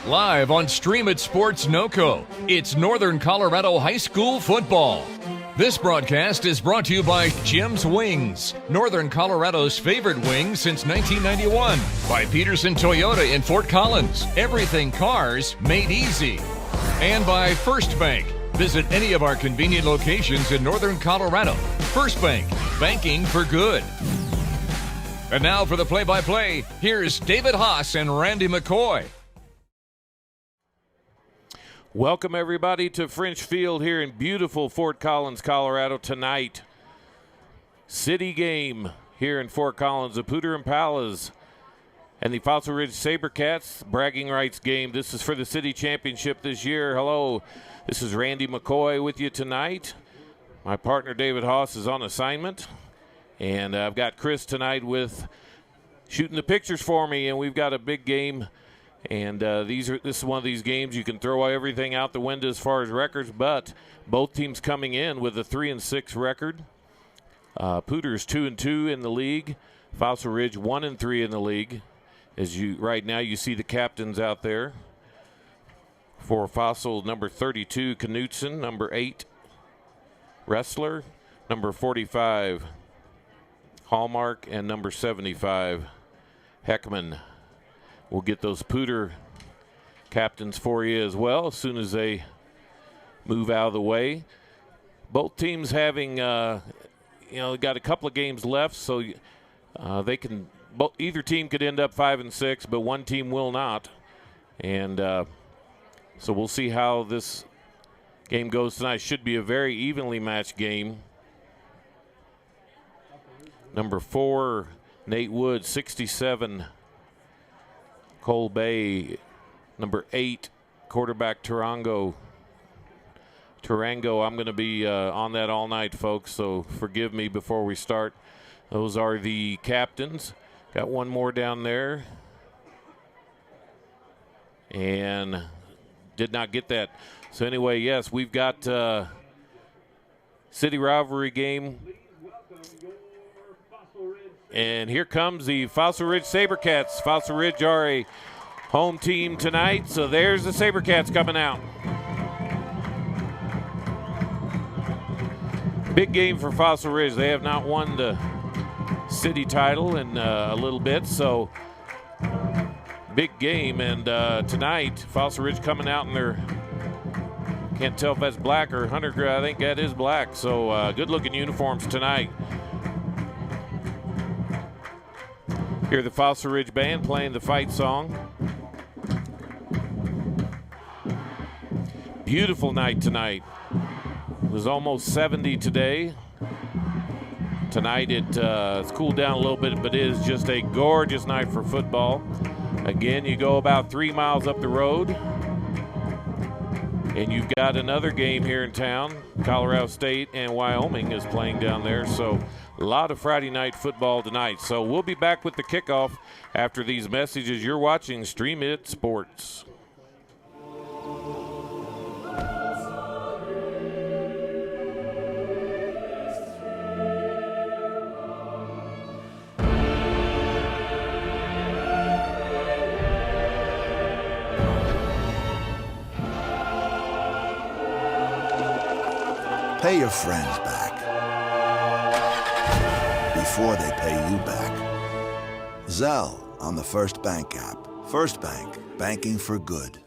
Live on Stream It Sports NoCo, it's Northern Colorado High School football. This broadcast is brought to you by Jim's Wings, Northern Colorado's favorite wings since 1991. By Pedersen Toyota in Fort Collins, everything cars made easy. And by First Bank. Visit any of our convenient locations in Northern Colorado. First Bank, banking for good. And now for the play-by-play, here's David Haase and Randy McCoy. Welcome, everybody, to French Field here in beautiful Fort Collins, Colorado tonight. City game here in Fort Collins. The Poudre Impalas and the Fossil Ridge Sabercats bragging rights game. This is for the city championship this year. Hello, this is Randy McCoy with you tonight. My partner David Haase is on assignment. And I've got Chris tonight with shooting the pictures for me, and we've got a big game. And this is one of these games you can throw everything out the window as far as records, but both teams coming in with a 3-6 record. Poudre is 2-2 in the league. Fossil Ridge 1-3 in the league. Right now you see the captains out there. For Fossil, number 32 Knutson, number 8 Wrestler, number 45 Hallmark, and number 75 Heckman. We'll get those Poudre captains for you as well as soon as they move out of the way. Both teams having, got a couple of games left, so they can. Either team could end up 5-6, but one team will not. And so we'll see how this game goes tonight. Should be a very evenly matched game. Number 4, Nate Wood, 67. Cole Bay, number 8, quarterback Tarango. I'm going to be on that all night, folks, so forgive me before we start. Those are the captains. Got one more down there. And did not get that. So anyway, yes, we've got city rivalry game. And here comes the Fossil Ridge Sabercats. Fossil Ridge are a home team tonight, so there's the Sabercats coming out. Big game for Fossil Ridge. They have not won the city title in a little bit, so big game. And tonight, Fossil Ridge coming out in their, can't tell if that's black or hunter gray. I think that is black. So good-looking uniforms tonight. Hear the Fossil Ridge Band playing the fight song. Beautiful night tonight. It was almost 70 today. Tonight it's cooled down a little bit, but it is just a gorgeous night for football. Again, you go about 3 miles up the road, and you've got another game here in town. Colorado State and Wyoming is playing down there, so a lot of Friday night football tonight. So we'll be back with the kickoff after these messages. You're watching Stream It Sports. Pay your friends back before they pay you back. Zelle on the First Bank app. First Bank, banking for good.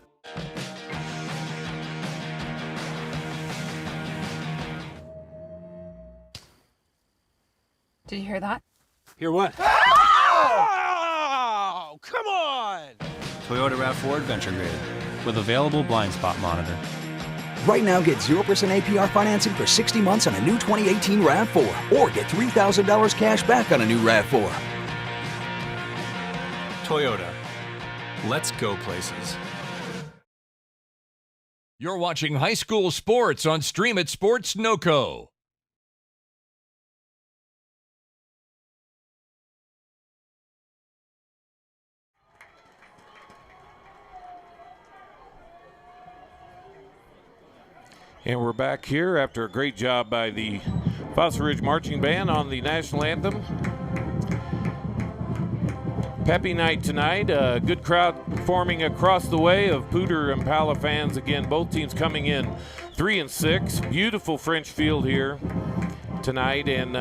Did you hear that? Hear what? Oh, come on! Toyota RAV4 Adventure Grade with available blind spot monitor. Right now, get 0% APR financing for 60 months on a new 2018 RAV4, or get $3,000 cash back on a new RAV4. Toyota. Let's go places. You're watching high school sports on Stream It Sports NoCo. And we're back here after a great job by the Fossil Ridge Marching Band on the national anthem. Peppy night tonight. Good crowd forming across the way of Poudre and Impala fans. Again, both teams coming in 3-6. Beautiful French field here tonight, and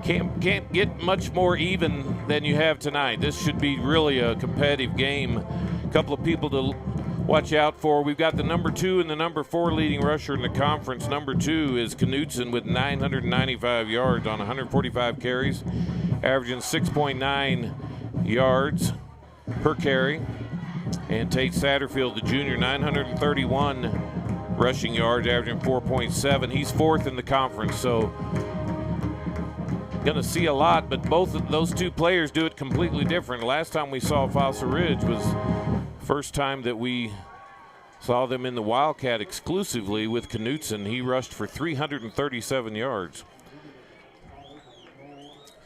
can't get much more even than you have tonight. This should be really a competitive game. A couple of people to watch out for. We've got the number 2 and the number 4 leading rusher in the conference. Number 2 is Knutson with 995 yards on 145 carries, averaging 6.9 yards per carry. And Tate Satterfield, the junior, 931 rushing yards, averaging 4.7. He's 4th in the conference, so going to see a lot, but both of those two players do it completely different. Last time we saw Fossil Ridge was first time that we saw them in the Wildcat exclusively with Knutson. He rushed for 337 yards.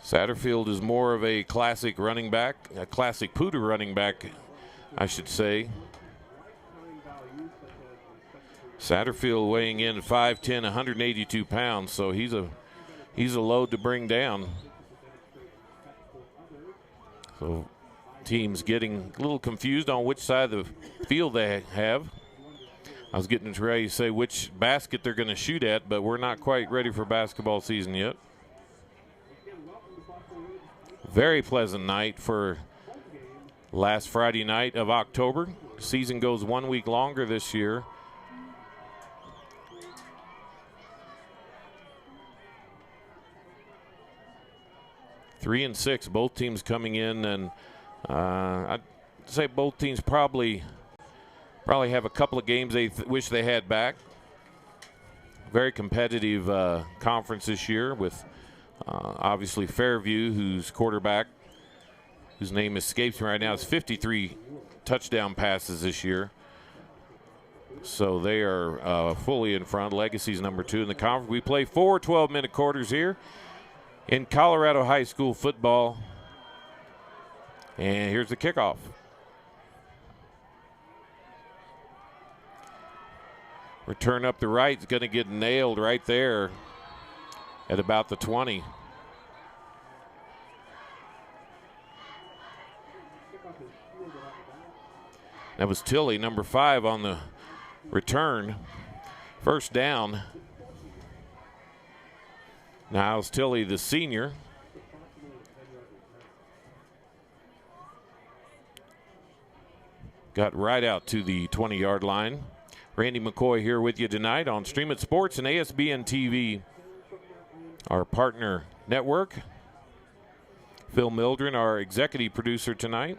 Satterfield is more of a classic running back, a classic Poudre running back, I should say. Satterfield weighing in at 5'10", 182 pounds, so he's a load to bring down. So teams getting a little confused on which side of the field they have. I was getting ready to say which basket they're going to shoot at, but we're not quite ready for basketball season yet. Very pleasant night for last Friday night of October. Season goes 1 week longer this year. Three and 6, both teams coming in, and I'd say both teams probably have a couple of games they wish they had back. Very competitive conference this year with obviously Fairview, whose quarterback, whose name escapes me right now, is 53 touchdown passes this year. So they are fully in front. Legacy's number 2 in the conference. We play 4 12-minute quarters here in Colorado high school football. And here's the kickoff. Return up the right is going to get nailed right there at about the 20. That was Tilley, number 5, on the return. First down. Niles Tilley, the senior. Got right out to the 20-yard line. Randy McCoy here with you tonight on Stream It Sports and ASBN TV, our partner network. Phil Mildren, our executive producer tonight.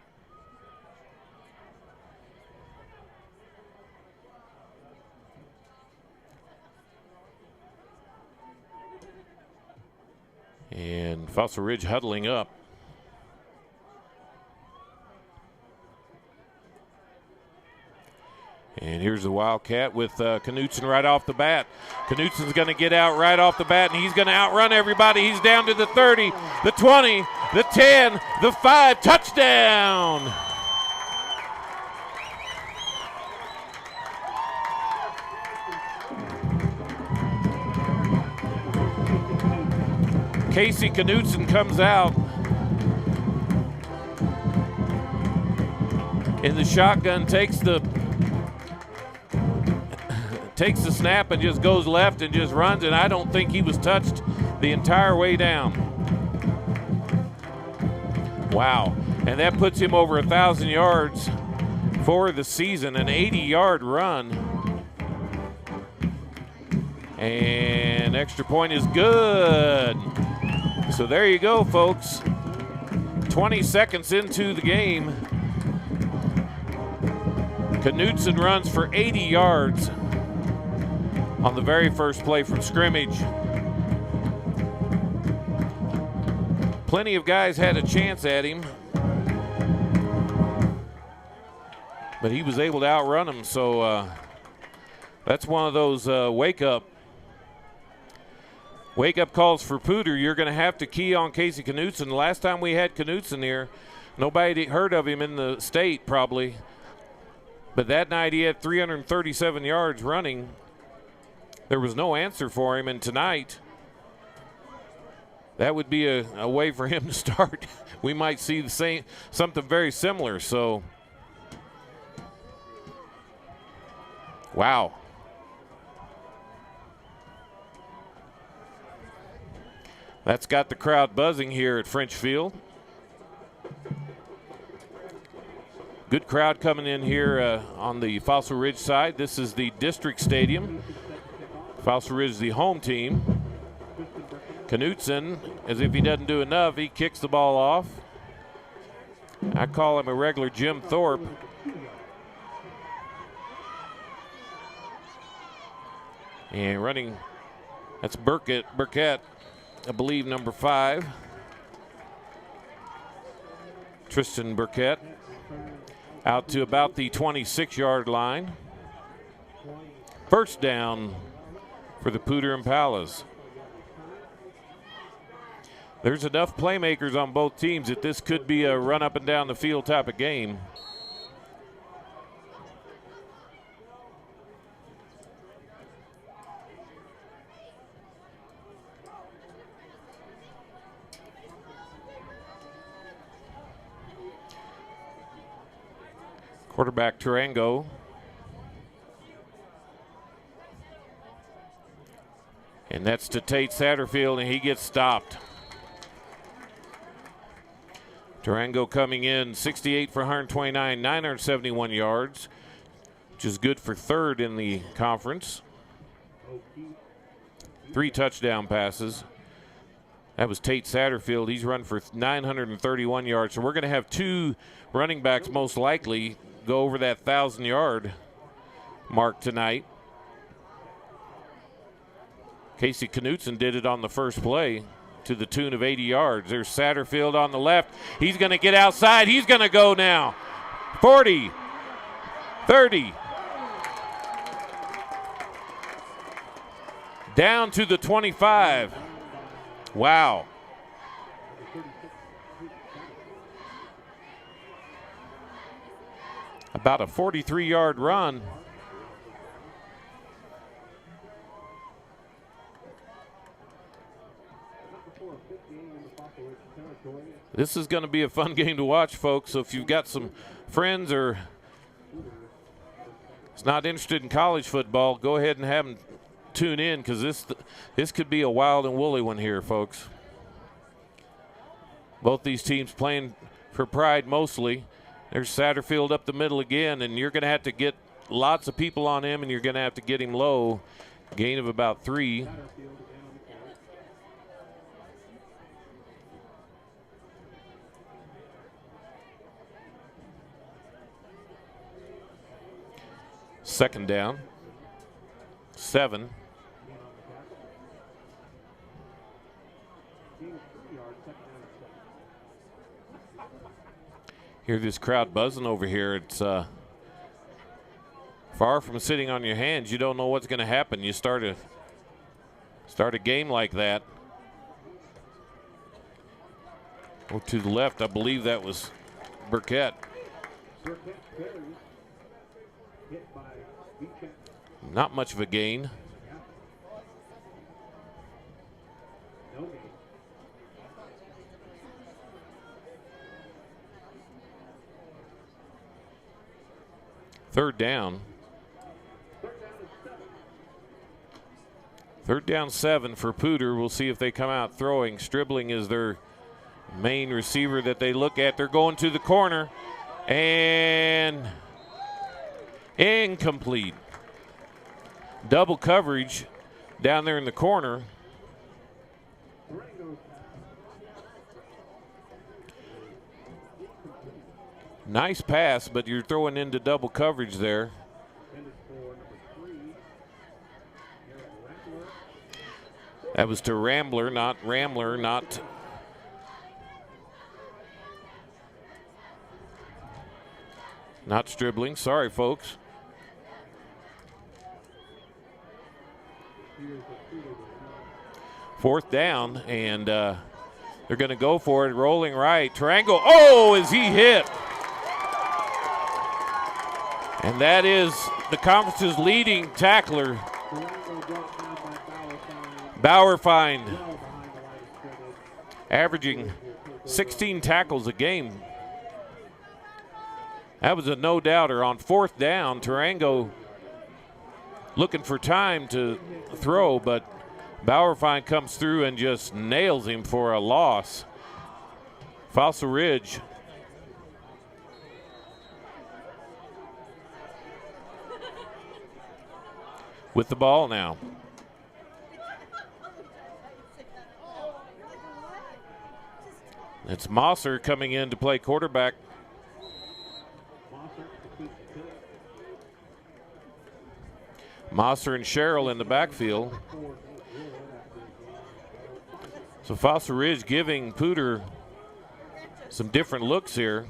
And Fossil Ridge huddling up. And here's the Wildcat with Knutson right off the bat. Knutson's going to get out right off the bat, and he's going to outrun everybody. He's down to the 30, the 20, the 10, the 5. Touchdown! Casey Knutson comes out in the shotgun, takes the snap and just goes left and just runs, and I don't think he was touched the entire way down. Wow. And that puts him over 1,000 yards for the season, an 80-yard run. And extra point is good. So there you go, folks. 20 seconds into the game, Knutson runs for 80 yards on the very first play from scrimmage. Plenty of guys had a chance at him, but he was able to outrun them. So that's one of those wake-up calls for Poudre. You're going to have to key on Casey Knutson. The last time we had Knutson here, nobody heard of him in the state probably. But that night he had 337 yards running. There was no answer for him. And tonight, that would be a way for him to start. We might see something very similar. So, wow. That's got the crowd buzzing here at French Field. Good crowd coming in here on the Fossil Ridge side. This is the district stadium. Fossil Ridge is the home team. Knutson, as if he doesn't do enough, he kicks the ball off. I call him a regular Jim Thorpe. And running, that's Burkett, I believe, number 5. Tristan Burkett out to about the 26-yard line. First down for the Poudre Impalas. There's enough playmakers on both teams that this could be a run up and down the field type of game. Quarterback Tarango. And that's to Tate Satterfield, and he gets stopped. Tarango coming in 68 for 129, 971 yards, which is good for third in the conference. 3 touchdown passes. That was Tate Satterfield. He's run for 931 yards. So we're going to have 2 running backs most likely go over that 1,000-yard mark tonight. Casey Knutson did it on the first play to the tune of 80 yards. There's Satterfield on the left. He's going to get outside. He's going to go now. 40, 30. Down to the 25. Wow. About a 43-yard run. This is going to be a fun game to watch, folks. So if you've got some friends or is not interested in college football, go ahead and have them tune in, because this could be a wild and woolly one here, folks. Both these teams playing for pride mostly. There's Satterfield up the middle again, and you're going to have to get lots of people on him, and you're going to have to get him low. Gain of about 3. Second down, 7. Hear this crowd buzzing over here. It's far from sitting on your hands. You don't know what's going to happen. You start a game like that. Or to the left, I believe that was Burkett. Not much of a gain. Third down. Third down 7 for Poudre. We'll see if they come out throwing. Stribling is their main receiver that they look at. They're going to the corner. And incomplete. Double coverage down there in the corner. Nice pass, but you're throwing into double coverage there. That was to Rambler, not Stribling. Sorry, folks. Fourth down, and they're going to go for it. Rolling right. Tarango. Oh, is he hit? And that is the conference's leading tackler. Bauerfeind. averaging 16 tackles a game. That was a no-doubter. On 4th down, Tarango looking for time to throw, but Bauerfein comes through and just nails him for a loss. Fossil Ridge with the ball now. It's Mosser coming in to play quarterback. Mosser and Sherrill in the backfield. So Fossil Ridge giving Poudre some different looks here.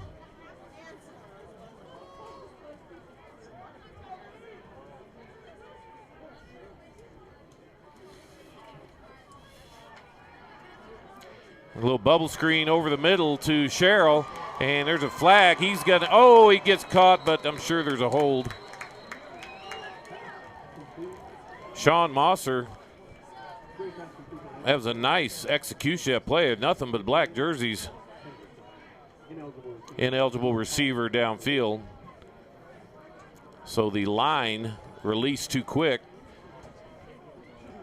A little bubble screen over the middle to Sherrill, and there's a flag. He's gonna, oh, he gets caught, but I'm sure there's a hold. Sean Mosser, that was a nice execution of play. Nothing but black jerseys. Ineligible receiver downfield. So the line released too quick,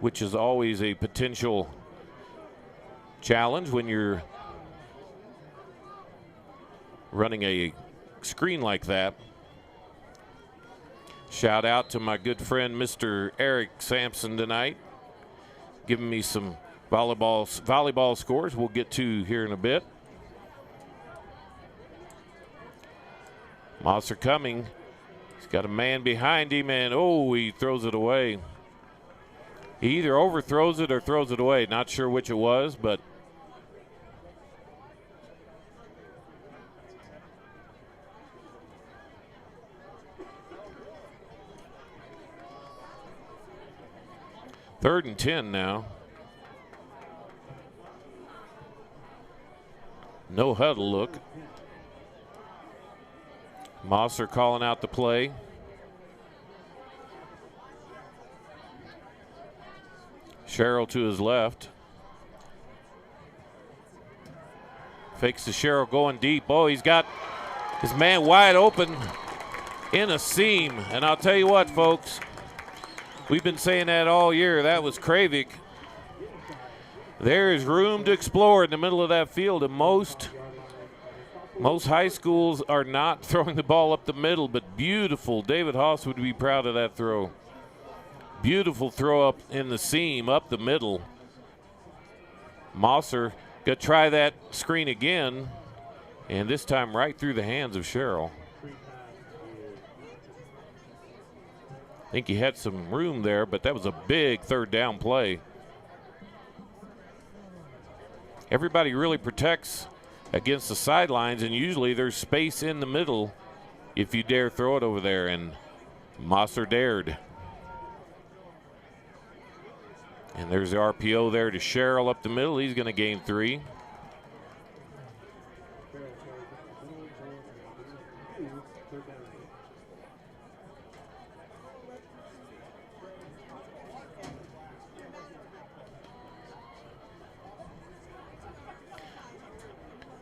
which is always a potential challenge when you're running a screen like that. Shout out to my good friend Mr. Eric Sampson tonight, giving me some volleyball scores we'll get to here in a bit. Mosser coming. He's got a man behind him, and oh, he throws it away. He either overthrows it or throws it away. Not sure which it was, but third and 10 now. No huddle look. Mosser calling out the play. Sherrill to his left. Fakes to Sherrill going deep. Oh, he's got his man wide open in a seam. And I'll tell you what, folks, we've been saying that all year. That was Kravik. There is room to explore in the middle of that field, and most high schools are not throwing the ball up the middle, but beautiful. David Haase would be proud of that throw. Beautiful throw up in the seam, up the middle. Mosser going to try that screen again, and this time right through the hands of Sherrill. I think he had some room there, but that was a big third down play. Everybody really protects against the sidelines, and usually there's space in the middle if you dare throw it over there, and Mosser dared. And there's the RPO there to Sherrill up the middle. He's going to gain 3.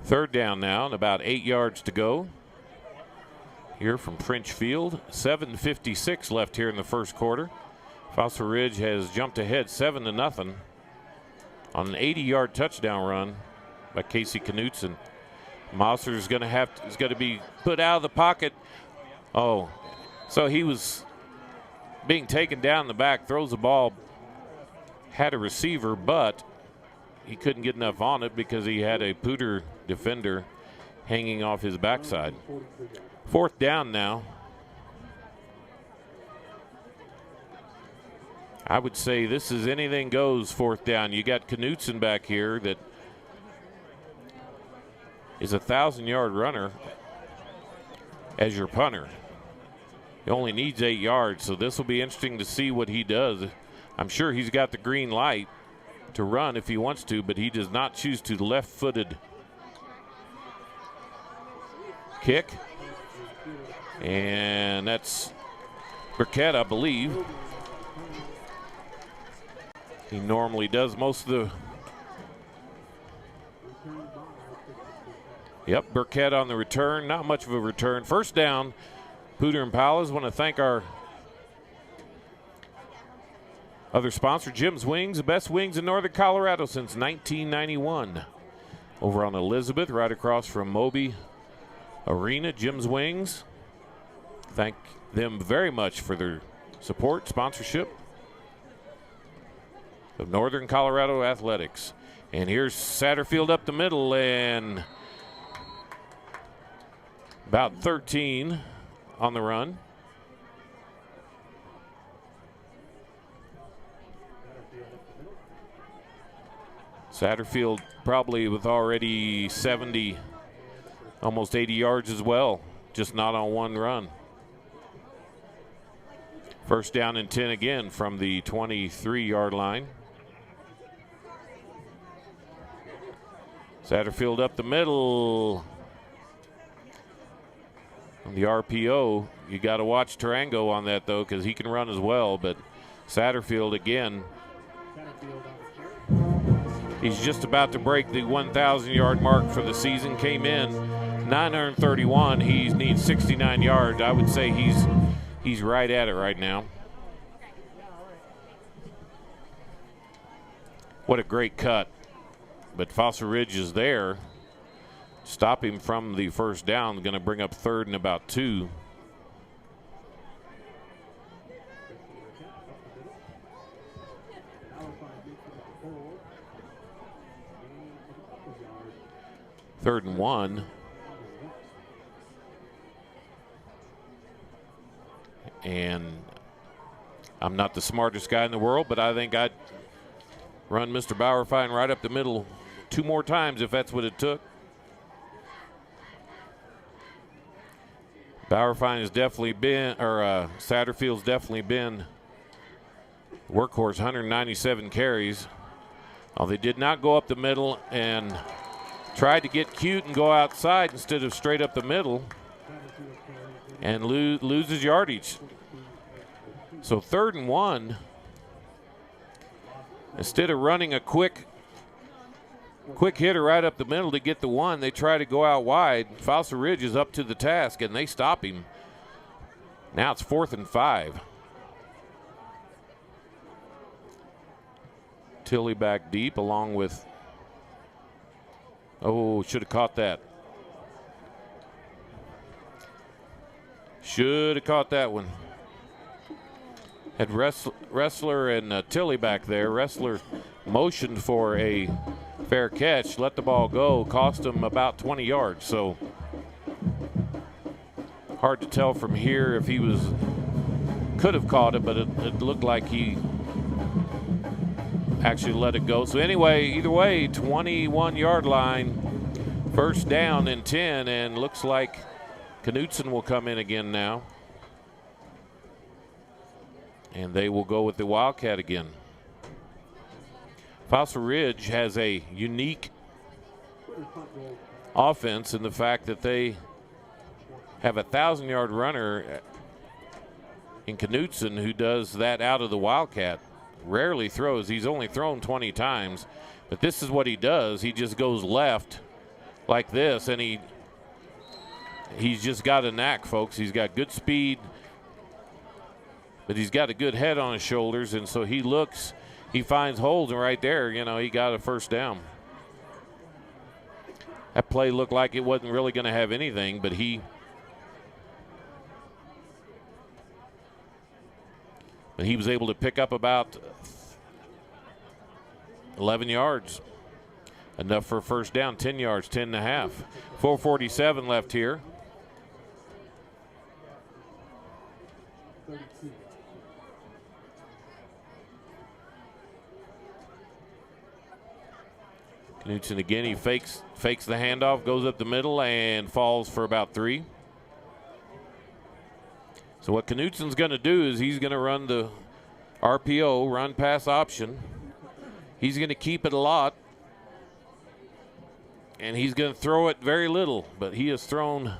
Third down now, and about 8 yards to go here from French Field. 7:56 left here in the first quarter. Fossil Ridge has jumped ahead 7-0 on an 80-yard touchdown run by Casey Knutson. Mosser is going to be put out of the pocket. Oh, so he was being taken down in the back, throws the ball, had a receiver, but he couldn't get enough on it because he had a Poudre defender hanging off his backside. Fourth down now. I would say this is anything goes fourth down. You got Knutson back here that is a 1,000-yard runner as your punter. He only needs 8 yards, so this will be interesting to see what he does. I'm sure he's got the green light to run if he wants to, but he does not choose to. Left-footed kick. And that's Burkett, I believe. He normally does most of the Yep, Burkett on the return. Not much of a return. First down, Poudre and Palas. Want to thank our other sponsor, Jim's Wings, the best wings in northern Colorado since 1991. Over on Elizabeth, right across from Moby Arena, Jim's Wings. Thank them very much for their support, sponsorship of Northern Colorado Athletics. And here's Satterfield up the middle, and about 13 on the run. Satterfield probably with already 70, almost 80 yards as well, just not on one run. First down and 10 again from the 23-yard line. Satterfield up the middle. On the RPO, you got to watch Tarango on that, though, because he can run as well. But Satterfield, again, he's just about to break the 1,000-yard mark for the season. Came in 931. He needs 69 yards. I would say he's right at it right now. What a great cut. But Fossil Ridge is there. Stop him from the first down. Going to bring up third and about 2. Third and 1. And I'm not the smartest guy in the world, but I think I'd run Mr. Bauerfein right up the middle 2 more times if that's what it took. Bauerfein has definitely been, or Satterfield's definitely been workhorse, 197 carries. They did not go up the middle and tried to get cute and go outside instead of straight up the middle and loses yardage. So third and 1. Instead of running a quick hitter right up the middle to get the 1, they try to go out wide. Fossil Ridge is up to the task, and they stop him. Now it's 4th and 5. Tilly back deep along with, should have caught that. Should have caught that one. Had Wrestler and Tilly back there. Wrestler motioned for a fair catch, let the ball go, cost him about 20 yards. So hard to tell from here if he could have caught it, but it looked like he actually let it go. So anyway, either way, 21-yard line, first down and 10, and looks like Knutson will come in again now. And they will go with the Wildcat again. Fossil Ridge has a unique offense in the fact that they have a 1,000-yard runner in Knutson who does that out of the Wildcat. Rarely throws. He's only thrown 20 times. But this is what he does. He just goes left like this, and he's just got a knack, folks. He's got good speed, but he's got a good head on his shoulders, and so he finds holes, and right there, he got a first down. That play looked like it wasn't really going to have anything, but he was able to pick up about 11 yards. Enough for a first down, 10 yards, 10 and a half. 4:47 left here. Knutson again, he fakes the handoff, goes up the middle, and falls for about 3. So what Knutson's going to do is he's going to run the RPO, run pass option. He's going to keep it a lot, and he's going to throw it very little, but he has thrown,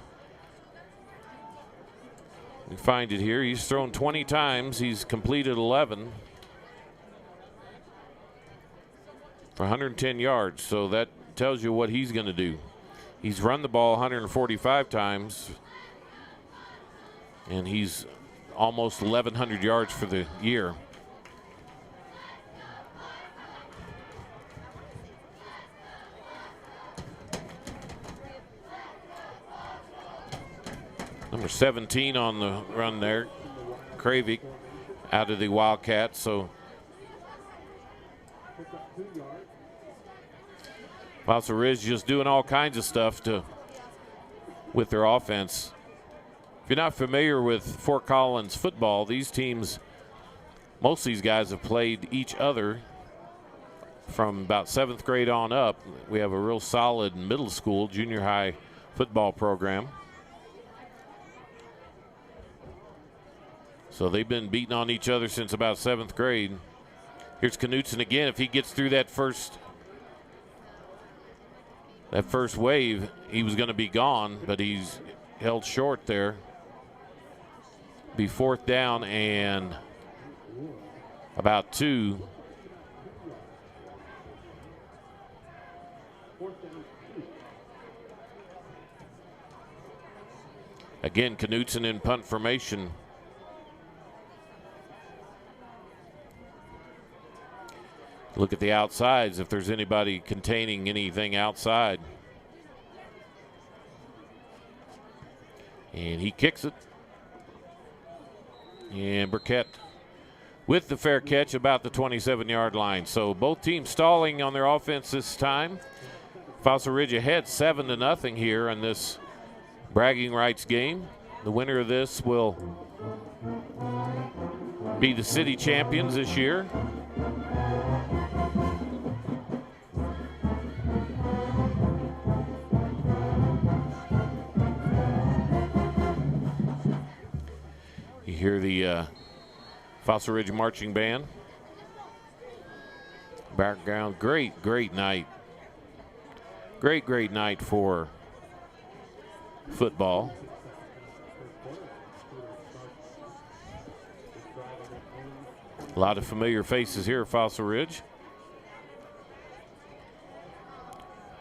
we find it here, he's thrown 20 times. He's completed 11. For 110 yards, so that tells you what he's going to do. He's run the ball 145 times, and he's almost 1,100 yards for the year. Number 17 on the run there, Kravik, out of the Wildcats. So Fossil Ridge just doing all kinds of stuff with their offense. If you're not familiar with Fort Collins football, these teams, most of these guys have played each other from about 7th grade on up. We have a real solid middle school, junior high football program. So they've been beating on each other since about 7th grade. Here's Knutson again. If he gets through that first wave, he was going to be gone, but he's held short there. Be 4th down and about 2. Again, Knutson in punt formation. Look at the outsides if there's anybody containing anything outside. And he kicks it. And Burkett with the fair catch about the 27-yard line. So both teams stalling on their offense this time. Fossil Ridge ahead 7-0 here in this bragging rights game. The winner of this will be the city champions this year. You hear the Fossil Ridge marching band. Background, great night. Great night for football. A lot of familiar faces here at Fossil Ridge.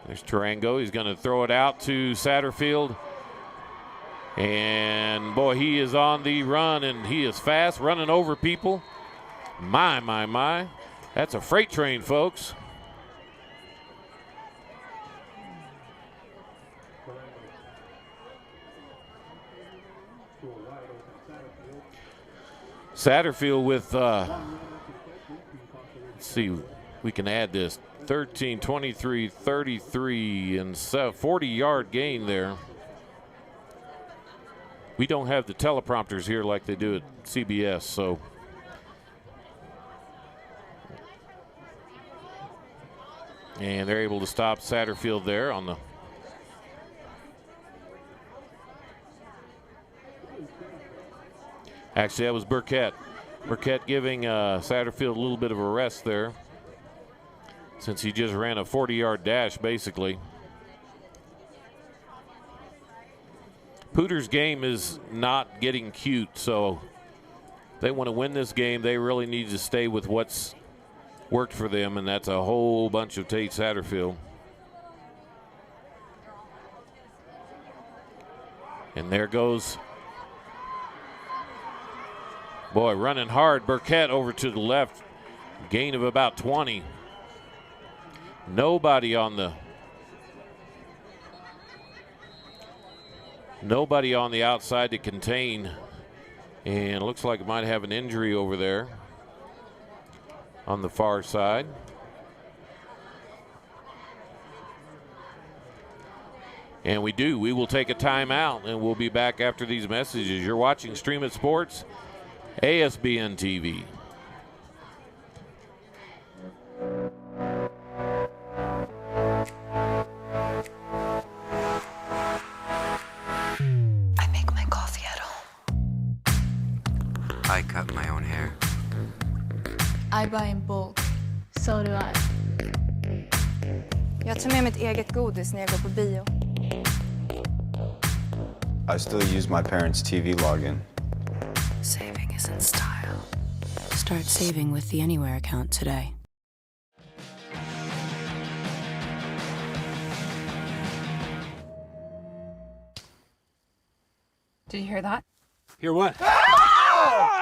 There's Tarango. He's going to throw it out to Satterfield. And boy, he is on the run, and he is fast, running over people. My. That's a freight train, folks. Satterfield with, let's see, we can add this, 13, 23, 33, and 40-yard gain there. We don't have the teleprompters here like they do at CBS, so. And they're able to stop Satterfield there on the. Actually, that was Burkett. Burkett giving Satterfield a little bit of a rest there, since he just ran a 40-yard dash, basically. Poudre's game is not getting cute, so if they want to win this game, they really need to stay with what's worked for them, and that's a whole bunch of Tate Satterfield. And there goes, boy, running hard, Burkett over to the left, gain of about 20. Nobody on the outside to contain, and it looks like it might have an injury over there on the far side. And we will take a timeout, and we'll be back after these messages. You're watching Stream It Sports, ASBN TV. I cut my own hair. I buy in bulk. So do I. Jag tar med mitt eget godis när jag går på bio. I still use my parents' TV login. Saving isn't style. Start saving with the Anywhere account today. Did you hear that? Hear what? Oh,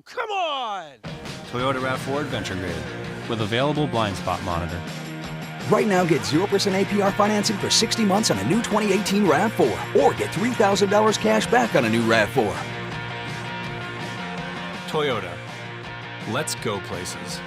come on! Toyota RAV4 Adventure Grade with available blind spot monitor. Right now, get 0% APR financing for 60 months on a new 2018 RAV4, or get $3,000 cash back on a new RAV4. Toyota. Let's go places.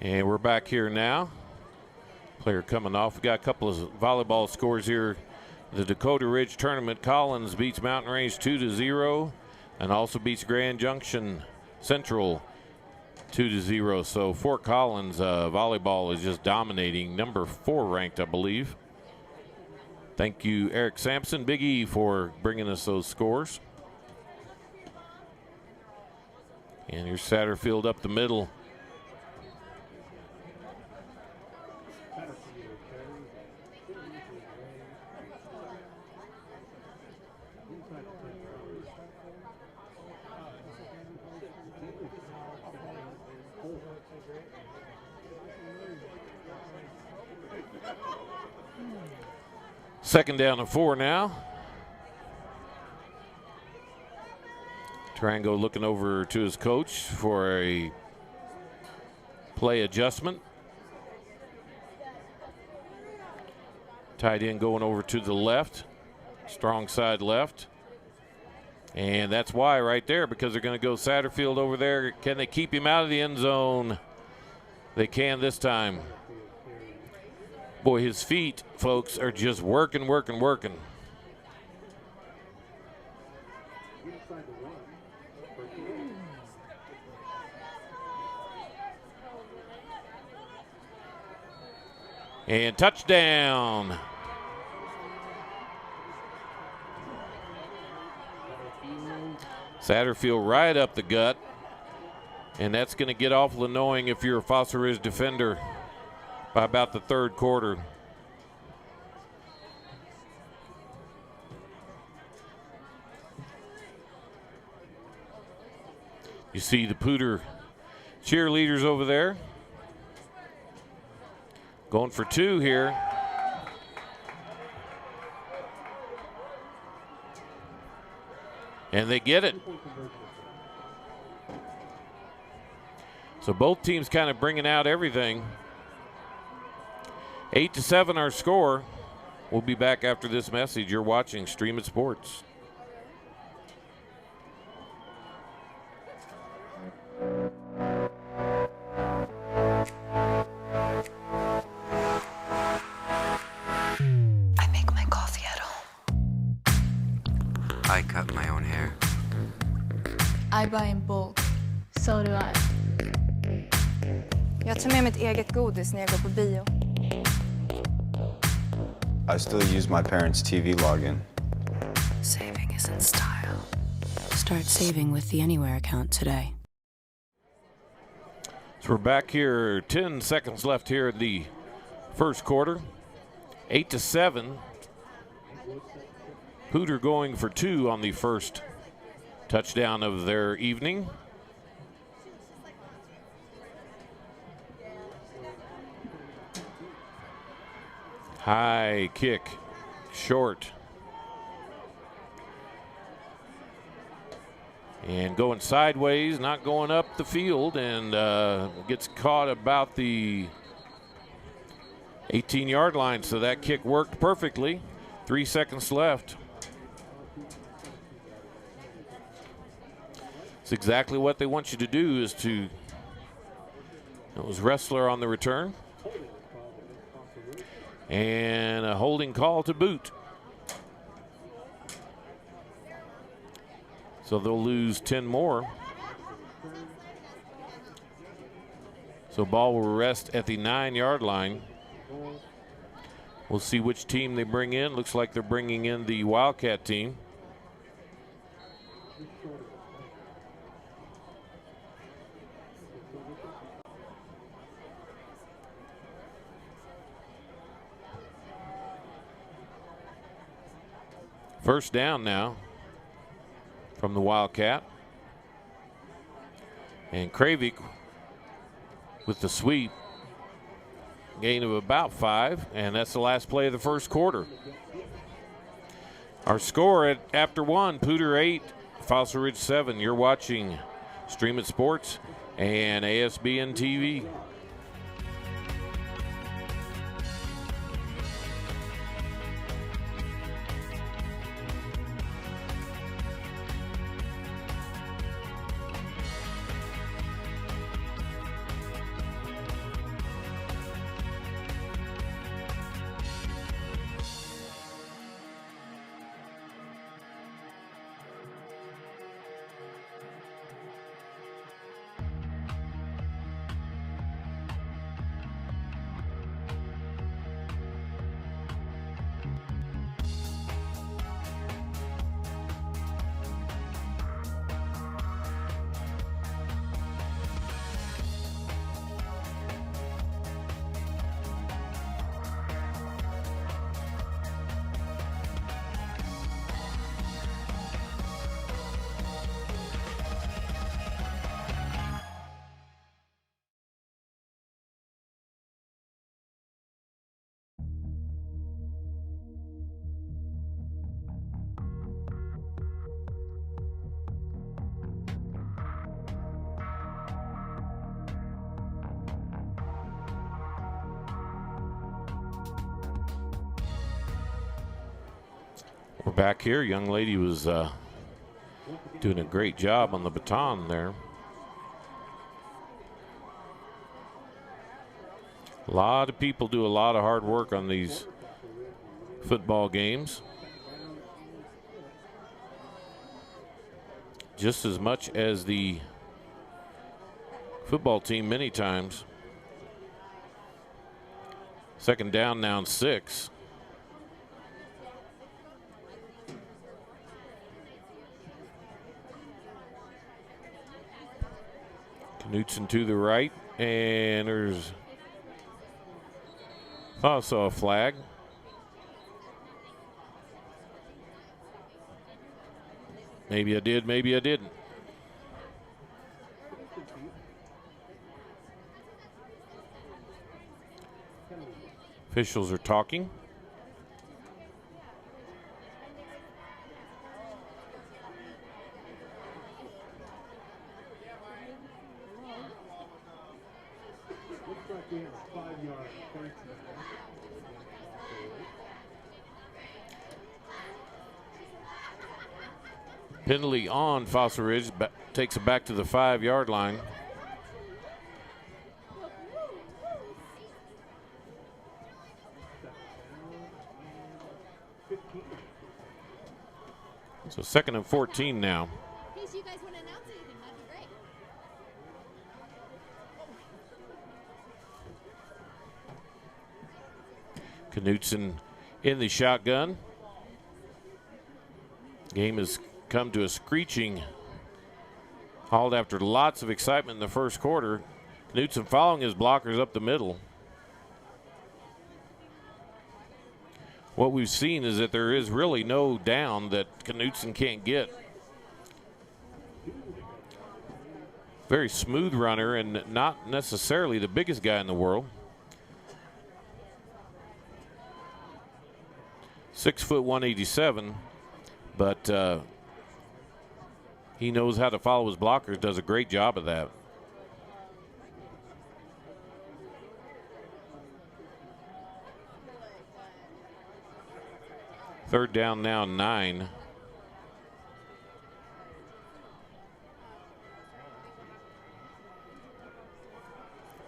And we're back here now. Player coming off. We got a couple of volleyball scores here. The Dakota Ridge tournament. Collins beats Mountain Range 2-0 and also beats Grand Junction Central 2-0. So Fort Collins volleyball is just dominating. Number 4 ranked, I believe. Thank you, Eric Sampson, Big E, for bringing us those scores. And here's Satterfield up the middle. Second down and 4 now. Tarango looking over to his coach for a play adjustment. Tight end going over to the left, strong side left. And that's why right there, because they're going to go Satterfield over there. Can they keep him out of the end zone? They can this time. Boy, his feet, folks, are just working. And touchdown. Satterfield right up the gut. And that's going to get awful annoying if you're a Fossil Ridge defender by about the third quarter. You see the Poudre cheerleaders over there. Going for 2 here. And they get it. So both teams kind of bringing out everything. 8-7 our score. We'll be back after this message. You're watching Stream It Sports. I make my coffee at home. I cut my own hair. I buy in bulk. So do I. Jag tar med mitt eget godis när jag går på bio. I still use my parents' TV login. Saving is in style. Start saving with the Anywhere account today. So we're back here, 10 seconds left here in the first quarter. 8-7. Poudre going for 2 on the first touchdown of their evening. High kick, short. And going sideways, not going up the field, and gets caught about the 18-yard line. So that kick worked perfectly. 3 seconds left. It's exactly what they want you to do, is to, it was Wrestler on the return. And a holding call to boot. So they'll lose 10 more. So ball will rest at the 9-yard line. We'll see which team they bring in. Looks like they're bringing in the Wildcat team. First down now from the Wildcat. And Kravik with the sweep. Gain of about 5, and that's the last play of the first quarter. Our score after 1, Poudre 8, Fossil Ridge 7. You're watching Stream It Sports and ASBN TV. We're back here. Young lady was doing a great job on the baton there. A lot of people do a lot of hard work on these football games. Just as much as the football team many times. Second down now and 6. Knutson to the right, and there's also a flag. Maybe I did, maybe I didn't. Officials are talking. Penalty on Fossil Ridge, takes it back to the 5-yard line. So 2nd and 14 now. In case you guys want to announce anything, that'd be great. Knutson in the shotgun. Game has come to a screeching halt after lots of excitement in the first quarter. Knutson following his blockers up the middle. What we've seen is that there is really no down that Knutson can't get. Very smooth runner and not necessarily the biggest guy in the world. 6 foot 187, but he knows how to follow his blockers, does a great job of that. Third down now, 9.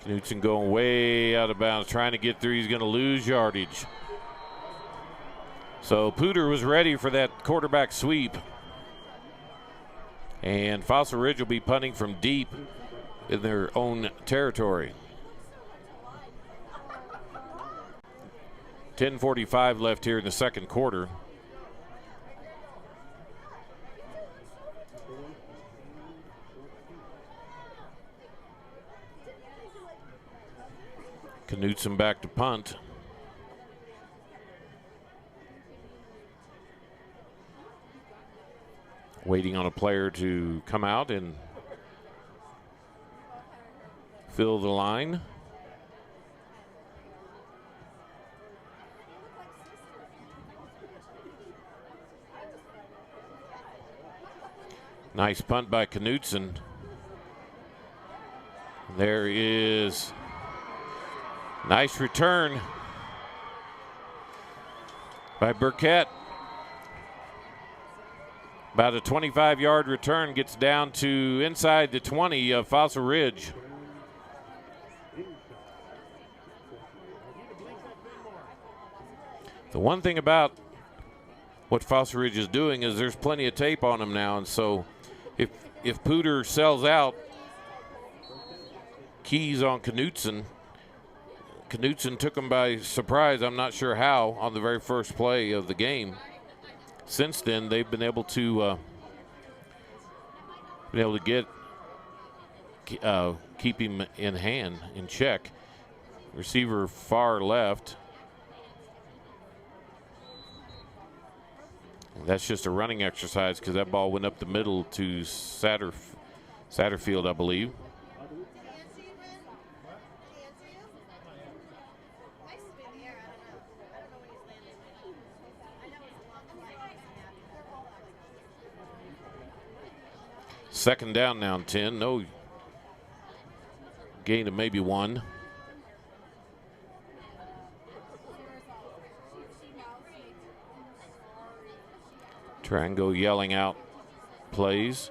Knutson going way out of bounds, trying to get through. He's going to lose yardage. So Poudre was ready for that quarterback sweep. And Fossil Ridge will be punting from deep in their own territory. 10:45 left here in the second quarter. Knutson back to punt. Waiting on a player to come out and fill the line. Nice punt by Knutson. There is nice return by Burkett. About a 25-yard return, gets down to inside the 20 of Fossil Ridge. The one thing about what Fossil Ridge is doing is there's plenty of tape on them now, and so if Poudre sells out keys on Knutson took him by surprise. I'm not sure how on the very first play of the game. Since then, they've been able to keep him in hand, in check. Receiver far left. That's just a running exercise because that ball went up the middle to Satterfield, I believe. Second down now, 10. No gain of maybe 1. Tarango yelling out plays.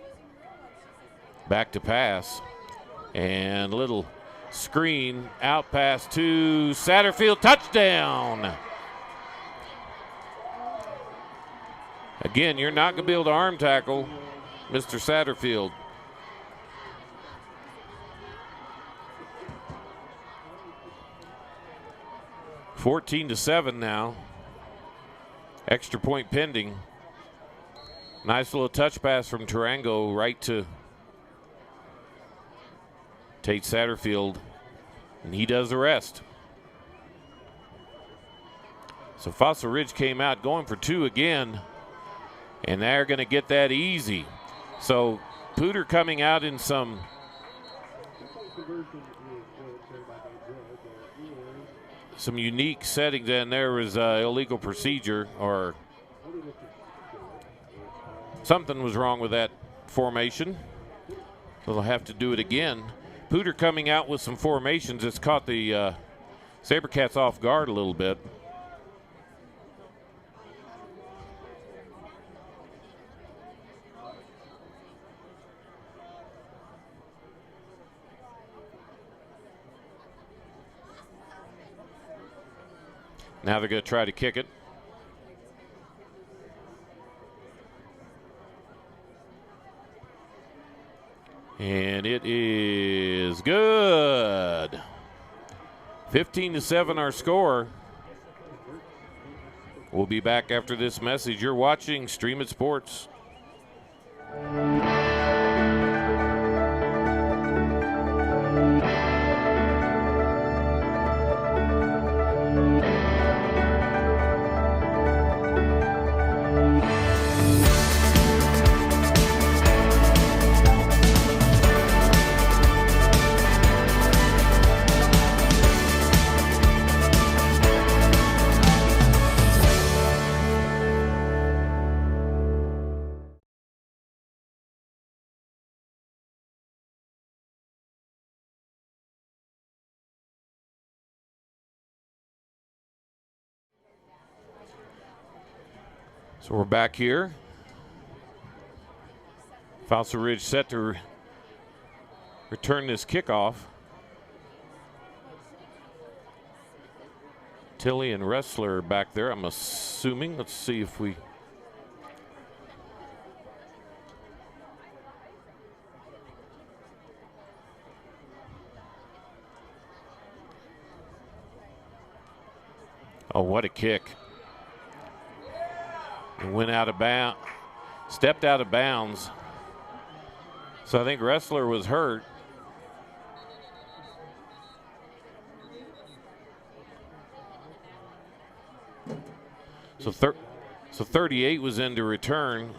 Back to pass. And little screen out pass to Satterfield. Touchdown. Again, you're not going to be able to arm tackle Mr. Satterfield. (14-7) now. Extra point pending. Nice little touch pass from Tarango right to Tate Satterfield, and he does the rest. So Fossil Ridge came out going for 2 again, and they're going to get that easy. So Poudre coming out in some unique settings, and there was illegal procedure, or something was wrong with that formation. So they'll have to do it again. Poudre coming out with some formations that's caught the Sabercats off guard a little bit. Now they're going to try to kick it. And it is good. 15-7 our score. We'll be back after this message. You're watching Stream It Sports. So we're back here. Fossil Ridge set to return this kickoff. Tilly and Wrestler back there, I'm assuming. Let's see if we... Oh, what a kick. It went out of bounds, stepped out of bounds. So I think Wrestler was hurt. So 38 was in to return.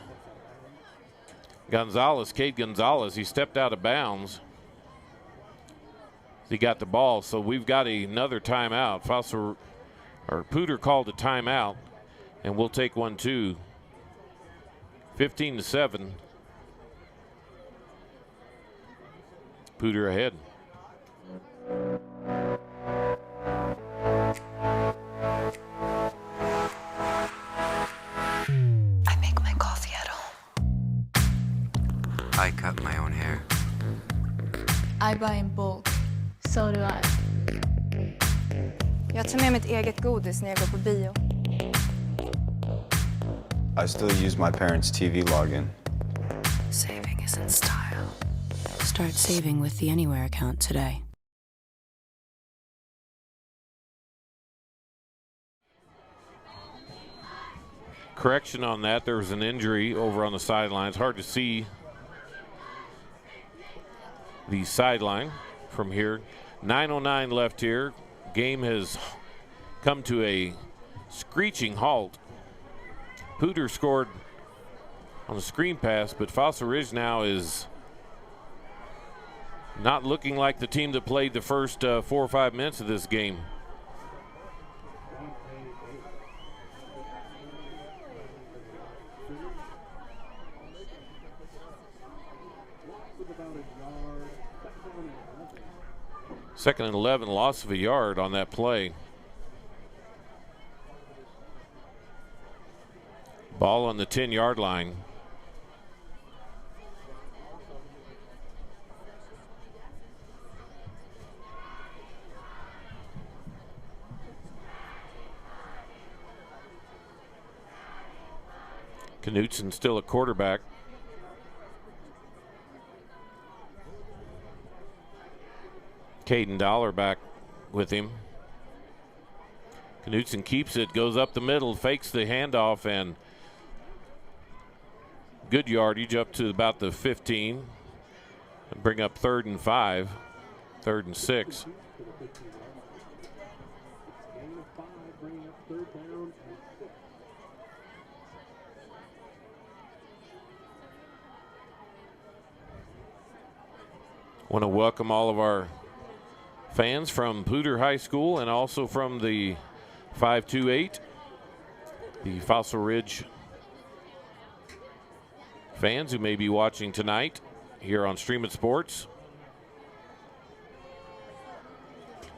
Cade Gonzalez, he stepped out of bounds. He got the ball, so we've got another timeout. Poudre called a timeout, and we'll take one too. 15-7. Poudre ahead. I make my coffee at home. I cut my own hair. I buy in bulk. So do I. Jag tar med mitt eget godis när jag går på bio. I still use my parents' TV login. Saving is in style. Start saving with the Anywhere account today. Correction on that, there was an injury over on the sidelines. Hard to see the sideline from here. 9:09 left here. Game has come to a screeching halt. Poudre scored on the screen pass, but Fossil Ridge now is not looking like the team that played the first 4 or 5 minutes of this game. Second and 11, loss of a yard on that play. Ball on the 10-yard line. Knutson still a quarterback. Caden Dollar back with him. Knutson keeps it, goes up the middle, fakes the handoff, and good yardage up to about the 15. And bring up 3rd and 5, 3rd and 6. Want to welcome all of our fans from Poudre High School and also from the 528, the Fossil Ridge fans who may be watching tonight here on Stream It Sports.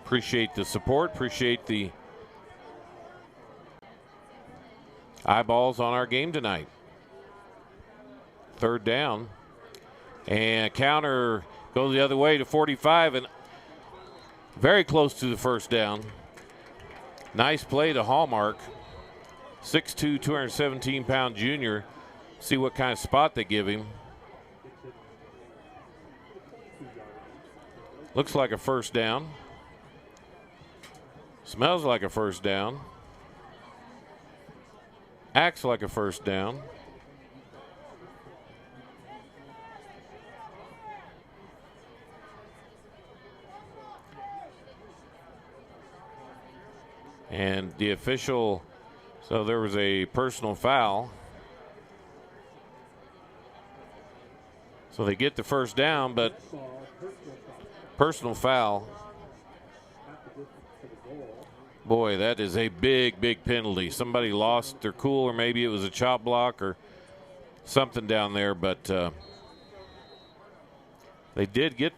Appreciate the support, appreciate the eyeballs on our game tonight. 3rd down, and counter goes the other way to 45, and very close to the first down. Nice play to Hallmark. 6'2", 217-pound junior. See what kind of spot they give him. Looks like a first down. Smells like a first down. Acts like a first down. And the official, so there was a personal foul. So they get the first down, but personal foul. Boy, that is a big, big penalty. Somebody lost their cool, or maybe it was a chop block or something down there, but they did get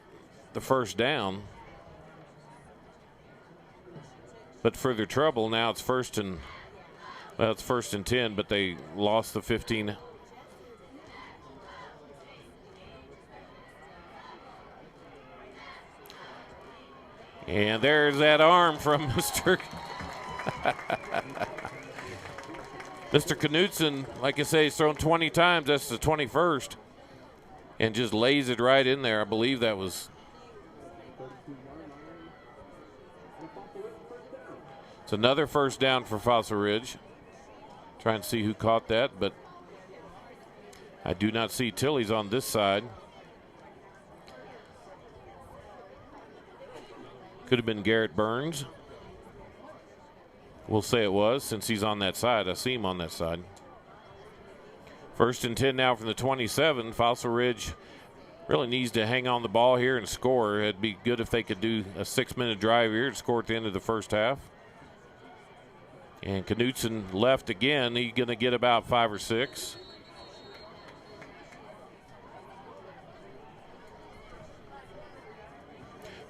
the first down. But for their trouble, now it's first and 10, but they lost the 15. And there's that arm from Mr. Mr. Knutson. Like I say, he's thrown 20 times. That's the 21st. And just lays it right in there. I believe that was. It's another first down for Fossil Ridge. Trying to see who caught that, but I do not see Tilley's on this side. Could have been Garrett Burns. We'll say it was, since he's on that side. I see him on that side. First and 10 now from the 27. Fossil Ridge really needs to hang on the ball here and score. It'd be good if they could do a 6-minute drive here to score at the end of the first half. And Knutson left again. He's going to get about 5 or 6.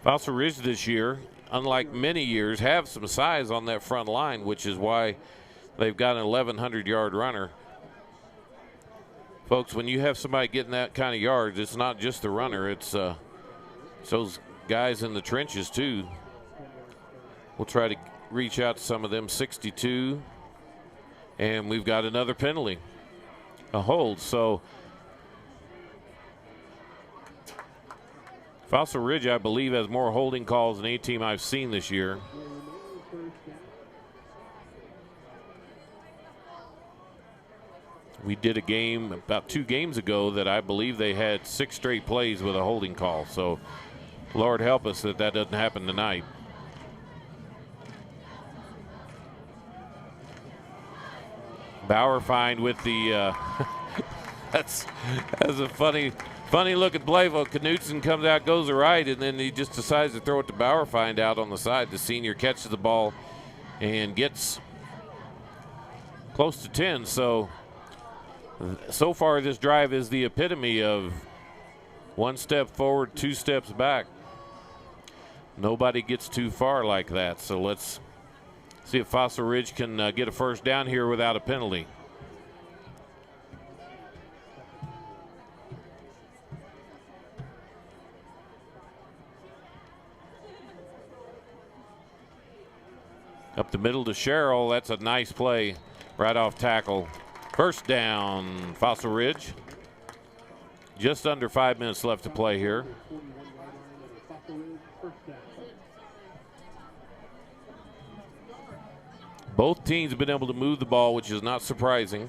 Fossil Ridge this year, unlike many years, have some size on that front line, which is why they've got an 1,100-yard runner. Folks, when you have somebody getting that kind of yards, it's not just the runner. It's those guys in the trenches, too. We'll try to reach out to some of them. 62. And we've got another penalty, a hold. So Fossil Ridge, I believe, has more holding calls than any team I've seen this year. We did a game about 2 games ago that I believe they had 6 straight plays with a holding call. So Lord help us that doesn't happen tonight. Bauer find with the that's a funny look at play. Knutson comes out, goes to right, and then he just decides to throw it to Bauer find out on the side. The senior catches the ball and gets close to 10. So far this drive is the epitome of 1 step forward, 2 steps back. Nobody gets too far like that. So let's see if Fossil Ridge can get a first down here without a penalty. Up the middle to Sherrill. That's a nice play right off tackle. First down, Fossil Ridge. Just under 5 minutes left to play here. Both teams have been able to move the ball, which is not surprising.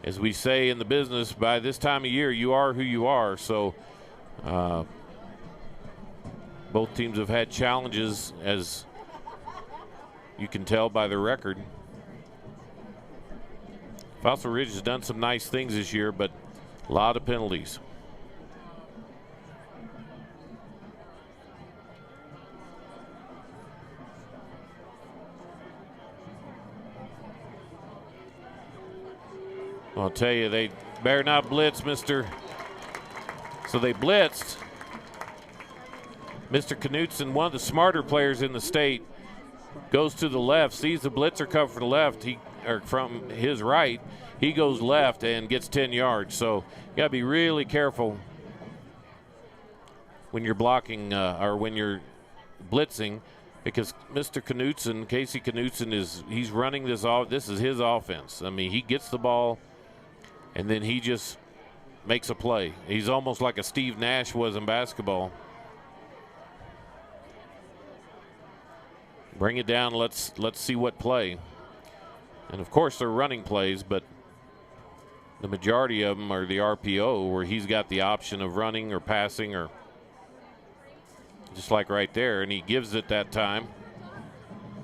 As we say in the business, by this time of year, you are who you are. So both teams have had challenges, as you can tell by their record. Fossil Ridge has done some nice things this year, but a lot of penalties. I'll tell you, they better not blitz, mister. So they blitzed. Mr. Knutson, one of the smarter players in the state, goes to the left, sees the blitzer come from the left, from his right. He goes left and gets 10 yards. So you got to be really careful when you're blocking or when you're blitzing, because Mr. Knutson, Casey Knutson, he's running this off. This is his offense. I mean, he gets the ball and then he just makes a play. He's almost like a Steve Nash was in basketball. Bring it down. Let's see what play. And of course they're running plays, but the majority of them are the RPO, where he's got the option of running or passing, or just like right there. And he gives it that time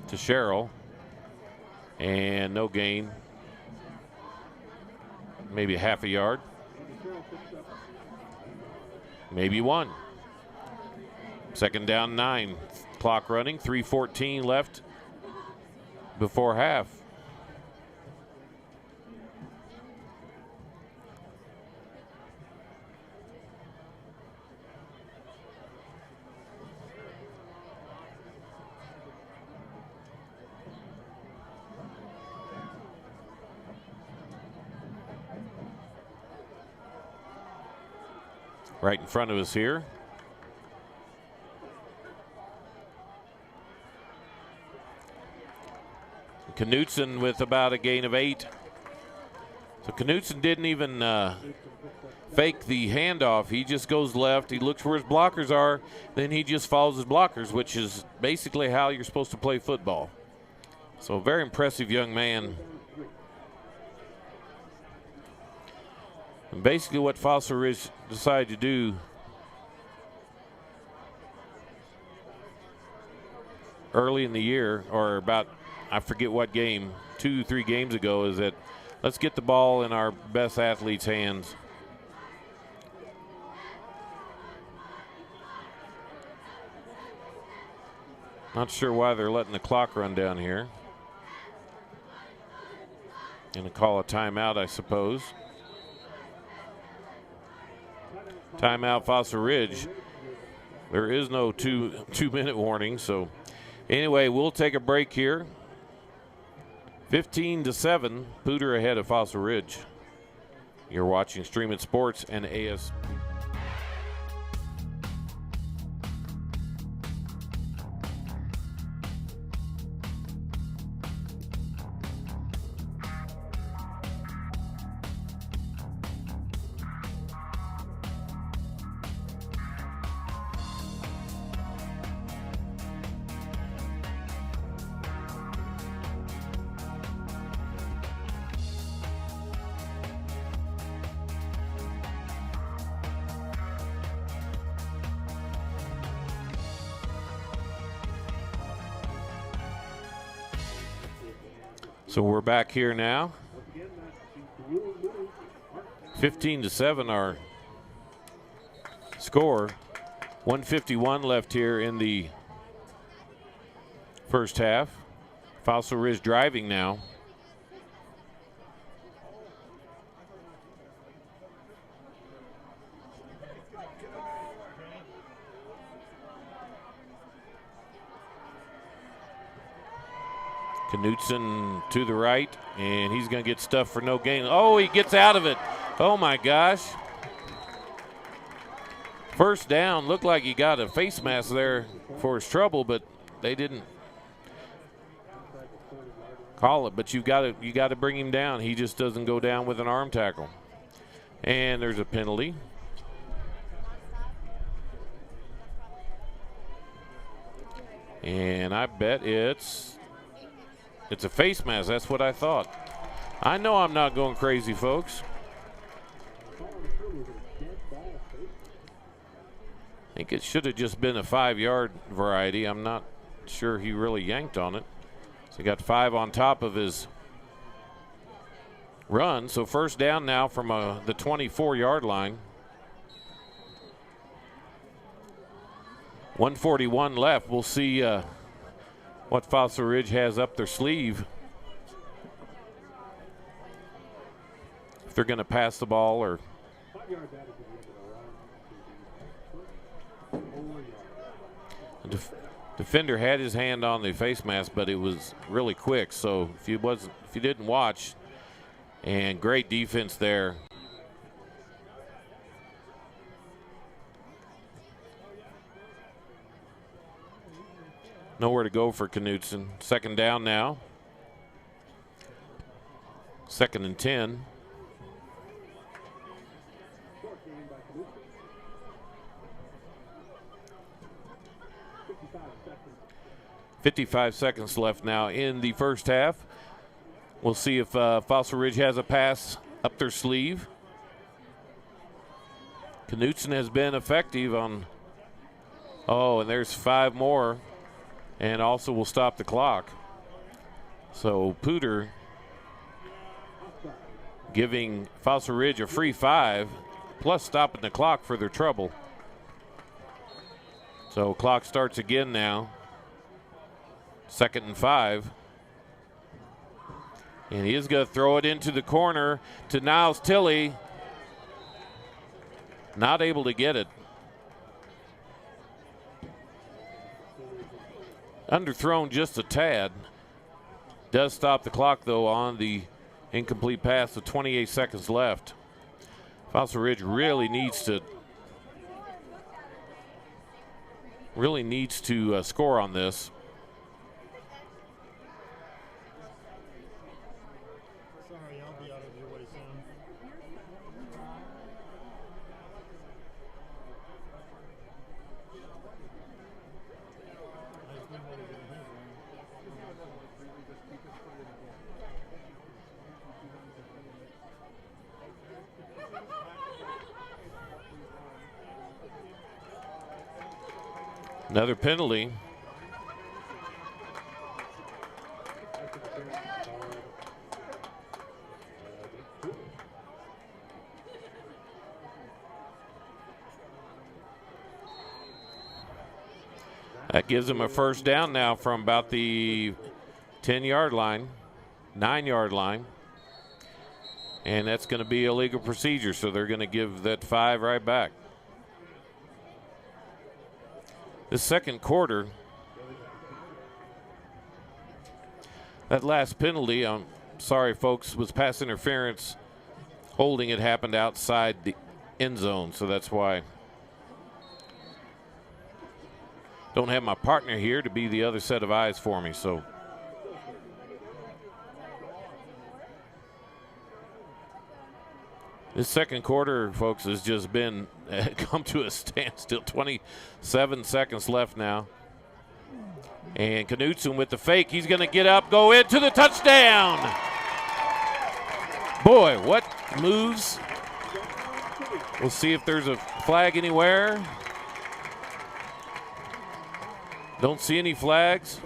to Sherrill, and no gain. Maybe a half a yard. Maybe 1. Second down, 9. Clock running, 3:14 left before half. Right in front of us here. Knutson with about a gain of 8. So Knutson didn't even fake the handoff. He just goes left. He looks where his blockers are. Then he just follows his blockers, which is basically how you're supposed to play football. So a very impressive young man. And basically what Fossil Ridge decided to do early in the year, or about I forget what game, 2-3 games ago, is that let's get the ball in our best athletes' hands. Not sure why they're letting the clock run down here. Gonna call a timeout, I suppose. Timeout, Fossil Ridge. There is no two-minute warning, so anyway, we'll take a break here. 15-7, Poudre ahead of Fossil Ridge. You're watching Stream It Sports and AS. So we're back here now. 15-7 our score. 1:51 left here in the first half. Fossil Ridge driving now. Knutson to the right, and he's going to get stuffed for no gain. Oh, he gets out of it. Oh, my gosh. First down. Looked like he got a face mask there for his trouble, but they didn't call it. But you got to bring him down. He just doesn't go down with an arm tackle. And there's a penalty. And I bet it's a face mask. That's what I thought. I know I'm not going crazy, folks. I think it should have just been a 5-yard variety. I'm not sure he really yanked on it. So he got 5 on top of his run. So first down now from the 24-yard line. 1:41 left. We'll see what Fossil Ridge has up their sleeve. If they're going to pass the ball or. The defender had his hand on the face mask, but it was really quick. So if you didn't watch, and great defense there. Nowhere to go for Knutson. Second down now. 2nd and 10. .55 seconds left now in the first half. We'll see if Fossil Ridge has a pass up their sleeve. Knutson has been effective on. Oh, and there's 5 more. And also will stop the clock. So Poudre giving Fossil Ridge a free 5, plus stopping the clock for their trouble. So clock starts again now. 2nd and 5. And he is going to throw it into the corner to Niles Tilley. Not able to get it. Underthrown just a tad. Does stop the clock, though, on the incomplete pass with 28 seconds left. Fossil Ridge really needs to score on this. Another penalty. That gives him a first down now from about the 10-yard line, 9-yard line. And that's going to be a legal procedure, so they're going to give that 5 right back. The second quarter, that last penalty, I'm sorry, folks, was pass interference. Holding it happened outside the end zone, so that's why. Don't have my partner here to be the other set of eyes for me, so. This second quarter, folks, has just been come to a standstill. 27 seconds left now. And Knutson with the fake. He's going to get up, go into the touchdown. Boy, what moves. We'll see if there's a flag anywhere. Don't see any flags.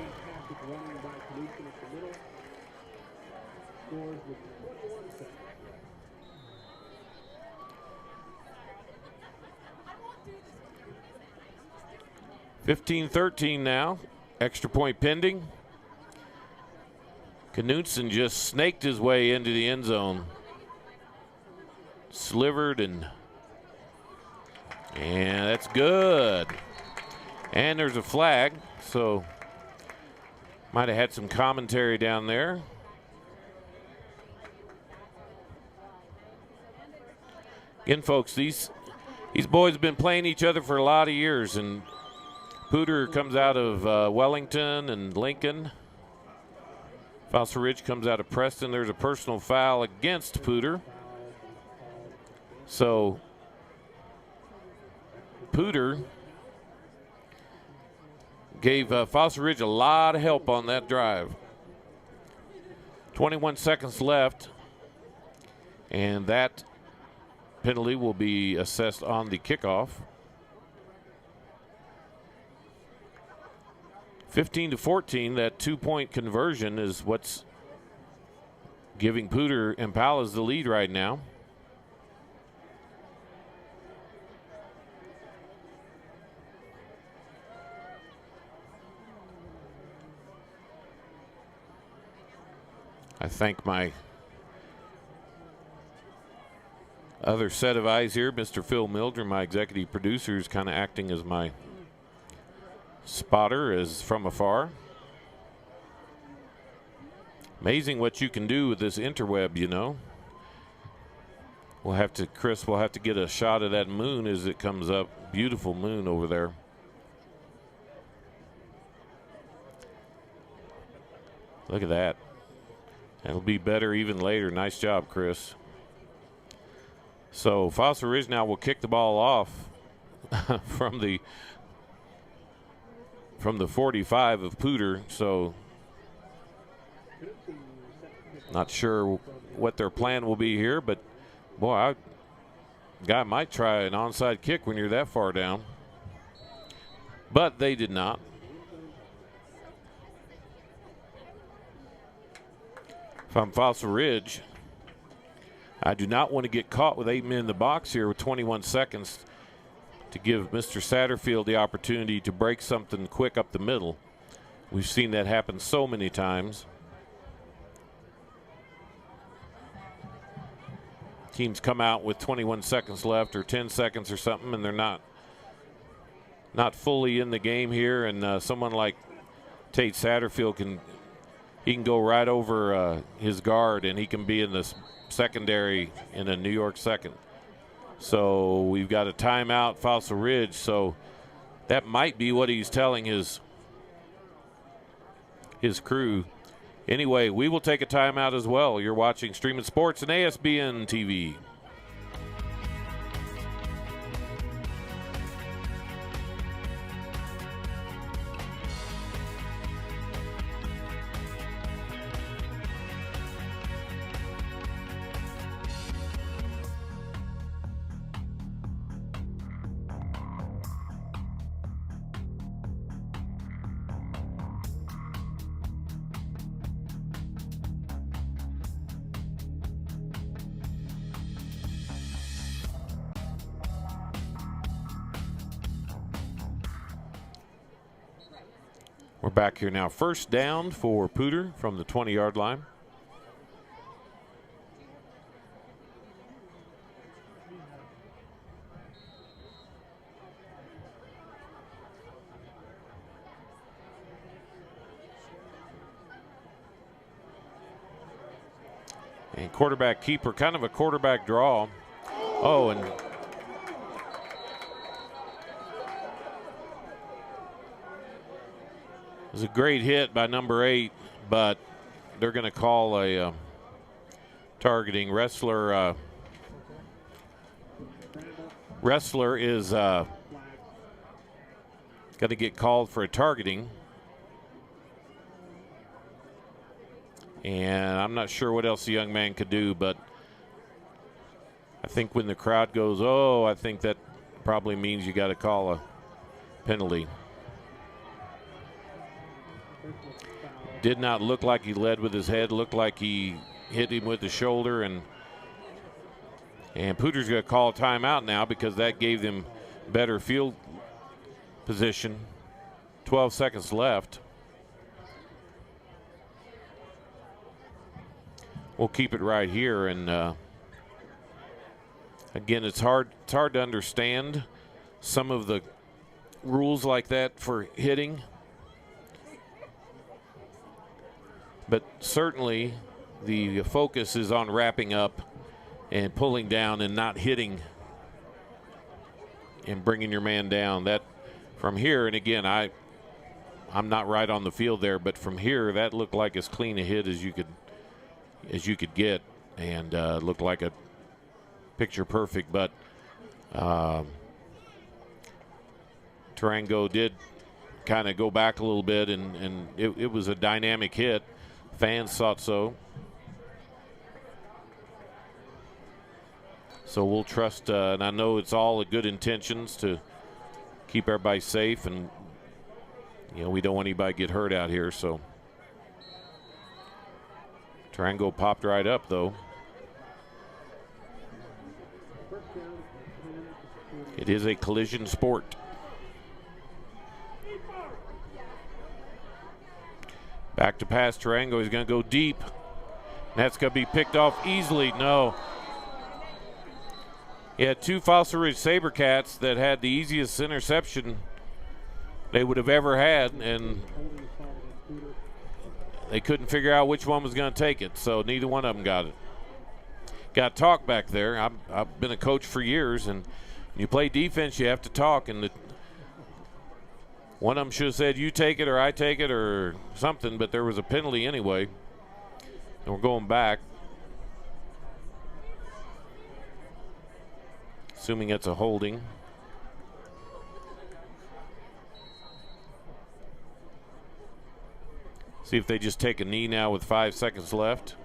(15-13) now. Extra point pending. Knutson just snaked his way into the end zone. Slivered and that's good. And there's a flag, so might have had some commentary down there. Again, folks, these boys have been playing each other for a lot of years, and Poudre comes out of Wellington and Lincoln. Fossil Ridge comes out of Preston. There's a personal foul against Poudre. So Poudre gave Fossil Ridge a lot of help on that drive. 21 seconds left, and that penalty will be assessed on the kickoff. 15-14, that 2-point conversion is what's giving Poudre Impalas the lead right now. I thank my other set of eyes here, Mr. Phil Mildred, my executive producer, is kind of acting as my spotter as from afar. Amazing what you can do with this interweb, you know. Chris will have to get a shot of that moon as it comes up. Beautiful moon over there. Look at that. That'll be better even later. Nice job, Chris. So Fossil Ridge now will kick the ball off from the 45 of Poudre. So not sure what their plan will be here, but boy, guy might try an onside kick when you're that far down. But they did not. If I'm Fossil Ridge, I do not want to get caught with 8 men in the box here with 21 seconds to give Mr. Satterfield the opportunity to break something quick up the middle. We've seen that happen so many times. Teams come out with 21 seconds left or 10 seconds or something, and they're not fully in the game here, and someone like Tate Satterfield can go right over his guard, and he can be in this secondary in a New York second. So we've got a timeout, Fossil Ridge. So that might be what he's telling his crew. Anyway, we will take a timeout as well. You're watching Streaming Sports and ASBN TV. We're back here now. First down for Poudre from the 20-yard line. And quarterback keeper, kind of a quarterback draw. Oh, and it was a great hit by number 8, but they're going to call a targeting. Wrestler is going to get called for a targeting. And I'm not sure what else the young man could do, but I think when the crowd goes, oh, I think that probably means you got to call a penalty. Did not look like he led with his head, looked like he hit him with the shoulder, and Poudre's going to call a timeout now because that gave them better field position. 12 seconds left. We'll keep it right here, and again, it's hard to understand some of the rules like that for hitting, but certainly the focus is on wrapping up and pulling down and not hitting and bringing your man down. That from here, and again, I'm not right on the field there, but from here that looked like as clean a hit as you could get, and looked like a picture perfect, but Tarango did kind of go back a little bit, and it was a dynamic hit. Fans thought so. So we'll trust, and I know it's all good intentions to keep everybody safe, and we don't want anybody to get hurt out here, so. Tarango popped right up, though. It is a collision sport. Back to pass, Tarango. He's going to go deep. That's going to be picked off easily. No. He had 2 Fossil Ridge Sabercats that had the easiest interception they would have ever had, and they couldn't figure out which one was going to take it, so neither one of them got it. Got to talk back there. I've been a coach for years, and when you play defense, you have to talk, and one of them should have said, you take it or I take it or something, but there was a penalty anyway, and we're going back. Assuming it's a holding. See if they just take a knee now with 5 seconds left.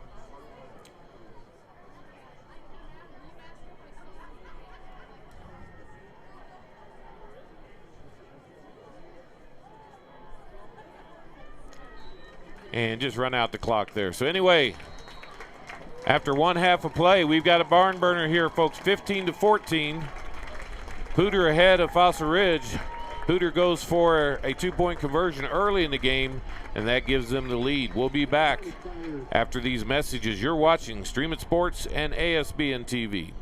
And just run out the clock there. So anyway, after one half of play, we've got a barn burner here, folks. 15-14. Poudre ahead of Fossil Ridge. Poudre goes for a 2-point conversion early in the game, and that gives them the lead. We'll be back after these messages. You're watching Stream It Sports and ASBN TV.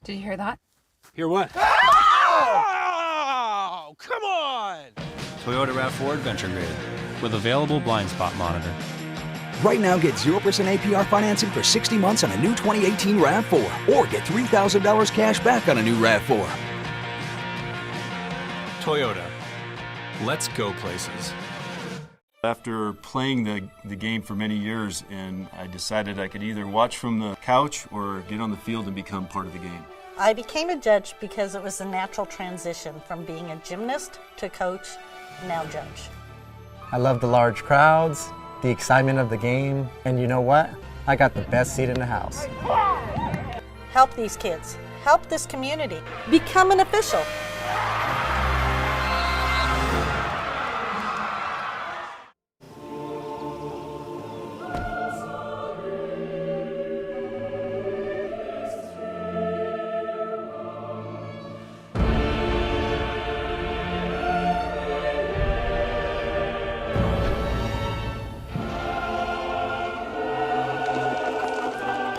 Did you hear that? Hear what? Oh, come on! Toyota RAV4 Adventure Grade with available blind spot monitor. Right now, get 0% APR financing for 60 months on a new 2018 RAV4, or get $3,000 cash back on a new RAV4. Toyota. Let's go places. After playing the game for many years, and I decided I could either watch from the couch or get on the field and become part of the game. I became a judge because it was a natural transition from being a gymnast to coach, now judge. I love the large crowds, the excitement of the game, and you know what? I got the best seat in the house. Help these kids. Help this community. Become an official.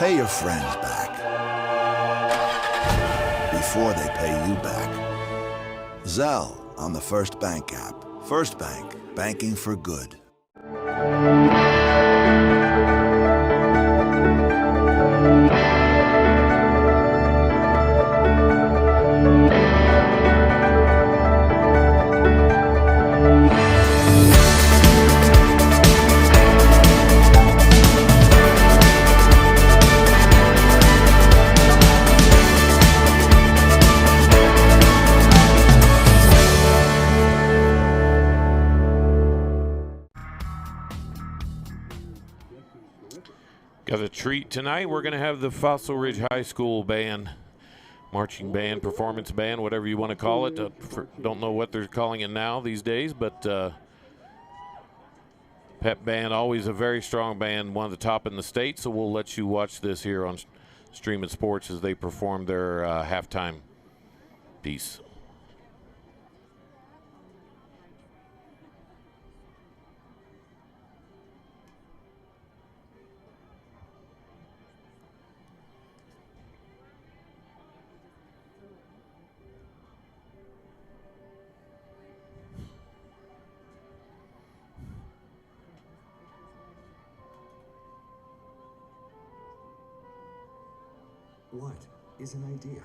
Pay your friends back before they pay you back. Zelle on the First Bank app. First Bank, banking for good. Got a treat tonight. We're going to have the Fossil Ridge High School band, marching band, performance band, whatever you want to call it. Don't know what they're calling it now these days, but pep band, always a very strong band, one of the top in the state. So we'll let you watch this here on Streaming Sports as they perform their halftime piece. What is an idea?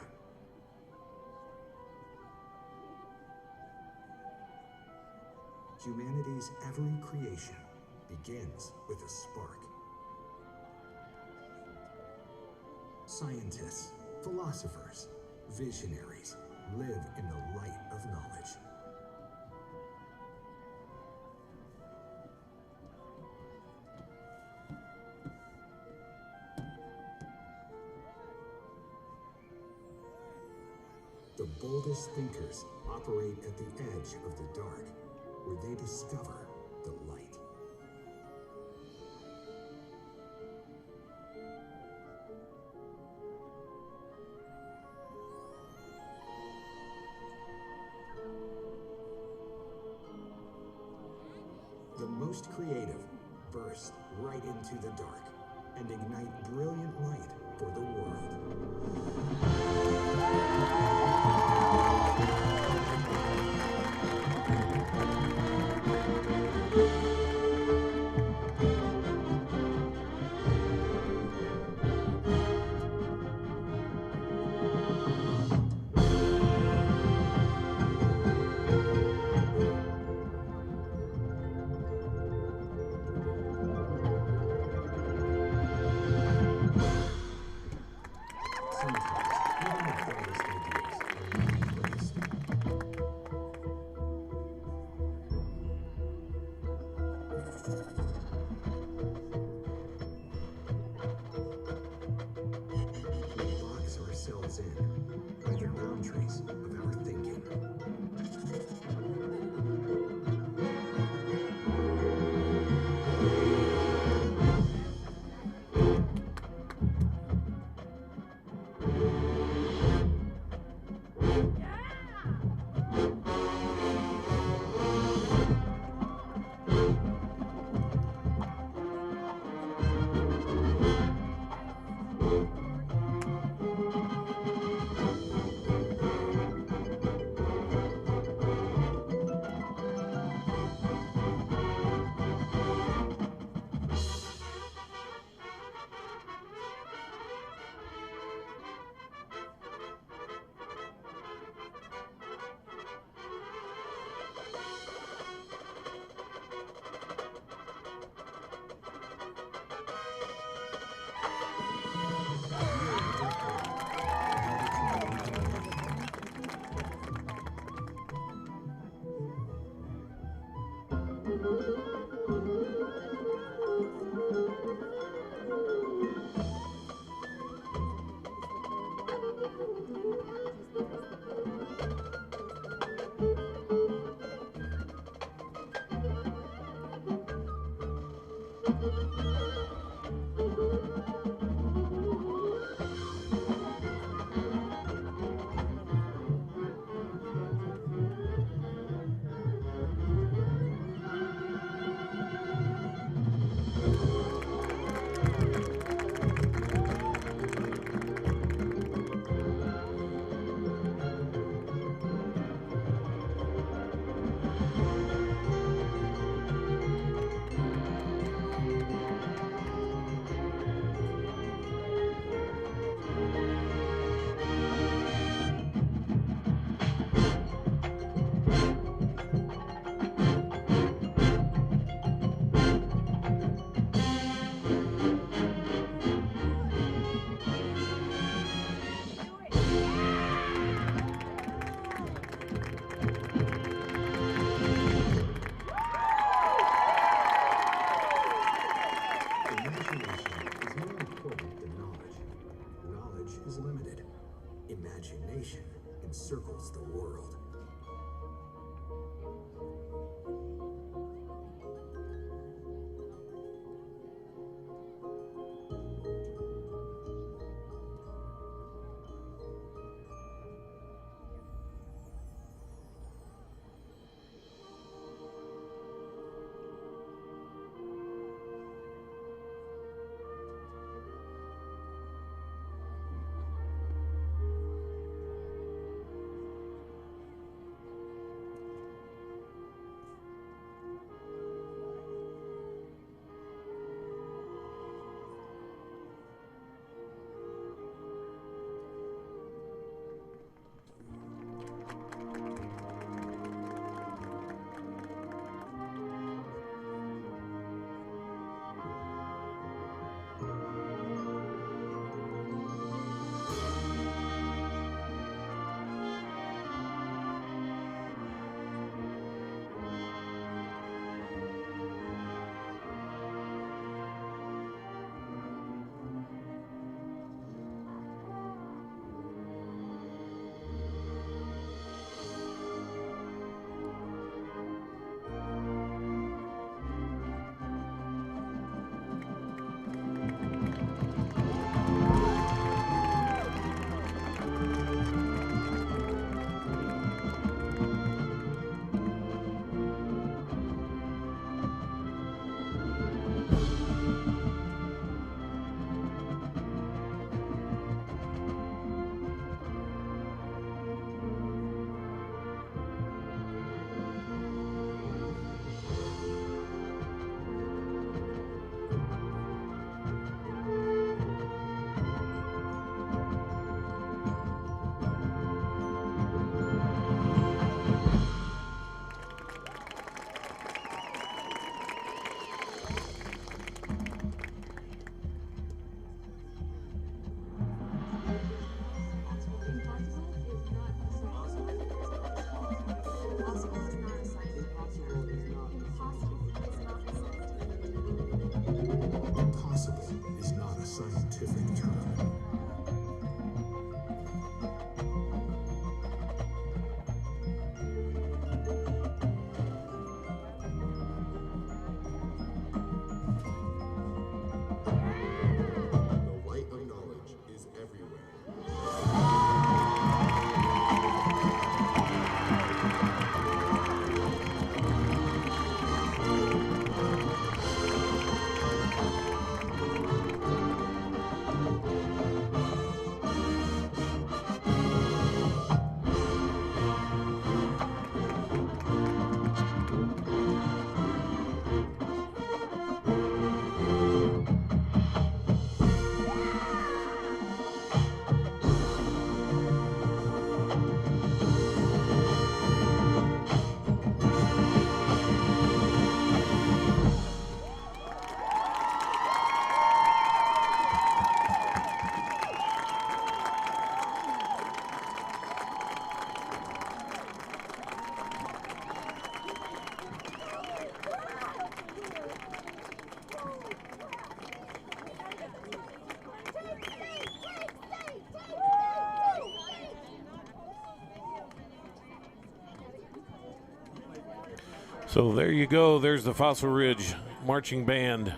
Humanity's every creation begins with a spark. Scientists, philosophers, visionaries live in the light of knowledge. The boldest thinkers operate at the edge of the dark, where they discover the light. The most creative burst right into the dark and ignite brilliant light for the world. So there you go. There's the Fossil Ridge Marching Band.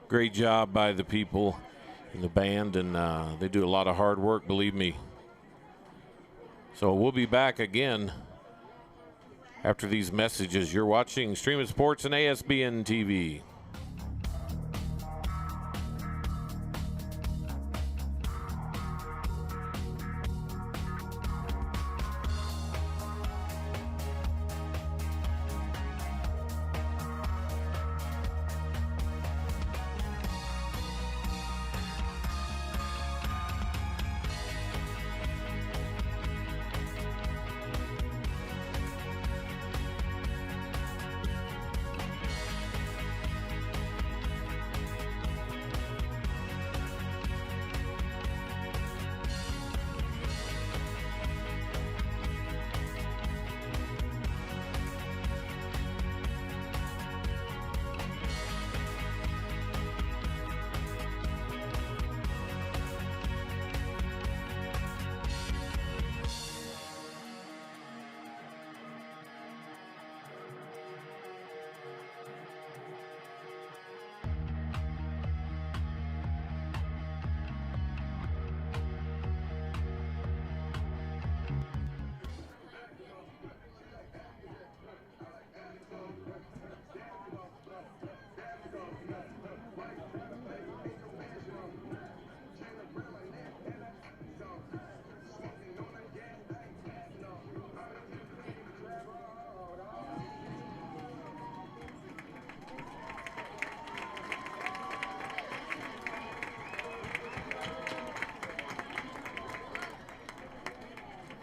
Great job by the people in the band, and they do a lot of hard work, believe me. So we'll be back again after these messages. You're watching Streaming Sports and ASBN TV.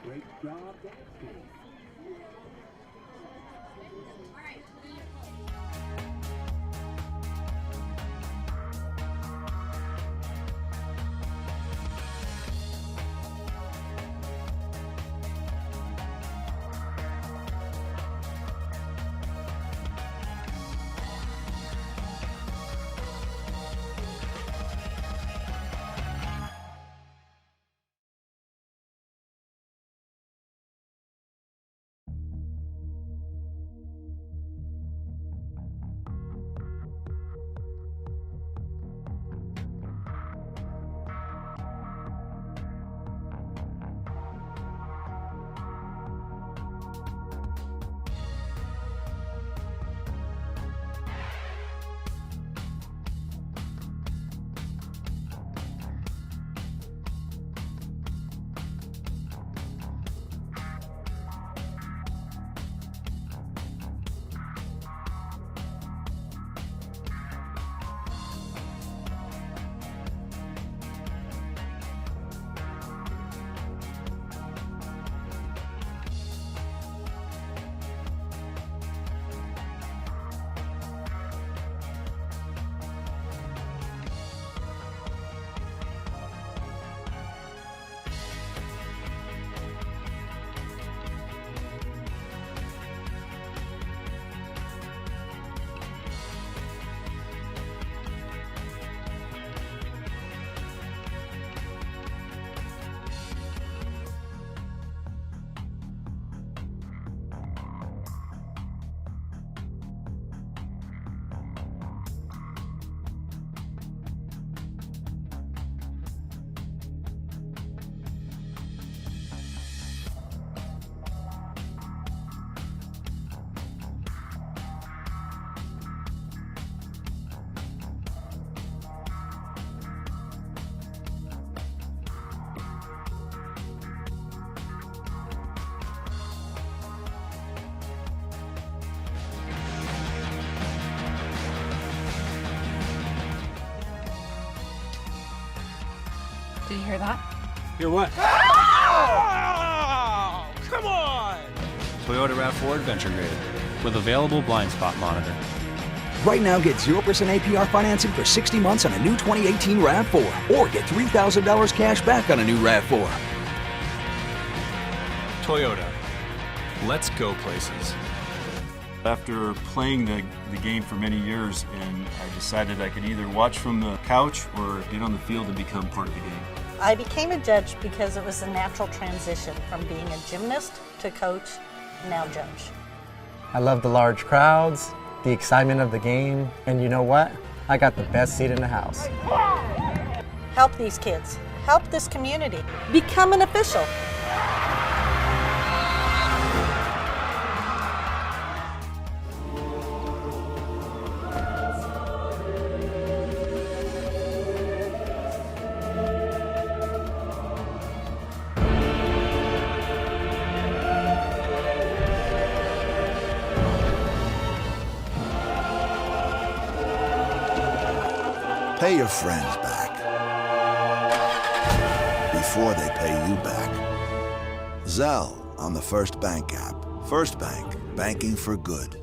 Great job, Dad. Did you hear that? Hear what? Oh, come on! Toyota RAV4 Adventure Grade with available blind spot monitor. Right now, get 0% APR financing for 60 months on a new 2018 RAV4, or get $3,000 cash back on a new RAV4. Toyota. Let's go places. After playing the game for many years, and I decided I could either watch from the couch or get on the field and become part of the game. I became a judge because it was a natural transition from being a gymnast to coach, now judge. I love the large crowds, the excitement of the game, and you know what? I got the best seat in the house. Help these kids. Help this community. Become an official. Pay your friends back before they pay you back. Zelle on the First Bank app. First Bank, banking for good.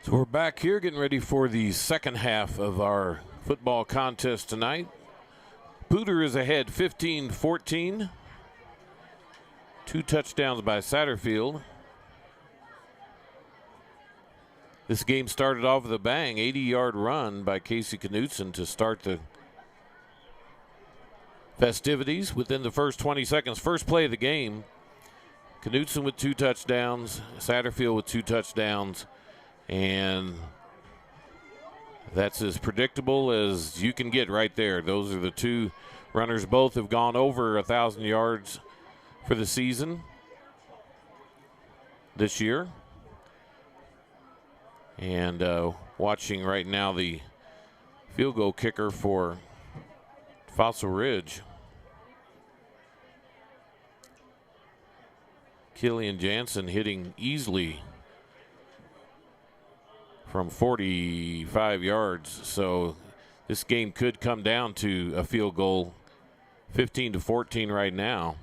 So we're back here getting ready for the second half of our football contest tonight. Poudre is ahead 15-14. 2 touchdowns by Satterfield. This game started off with a bang, 80-yard run by Casey Knutson to start the festivities within the first 20 seconds. First play of the game, Knutson with 2 touchdowns, Satterfield with 2 touchdowns, and that's as predictable as you can get right there. Those are the 2 runners. Both have gone over 1,000 yards for the season this year. And watching right now the field goal kicker for Fossil Ridge, Killian Jansen, hitting easily from 45 yards. So this game could come down to a field goal, 15-14 right now.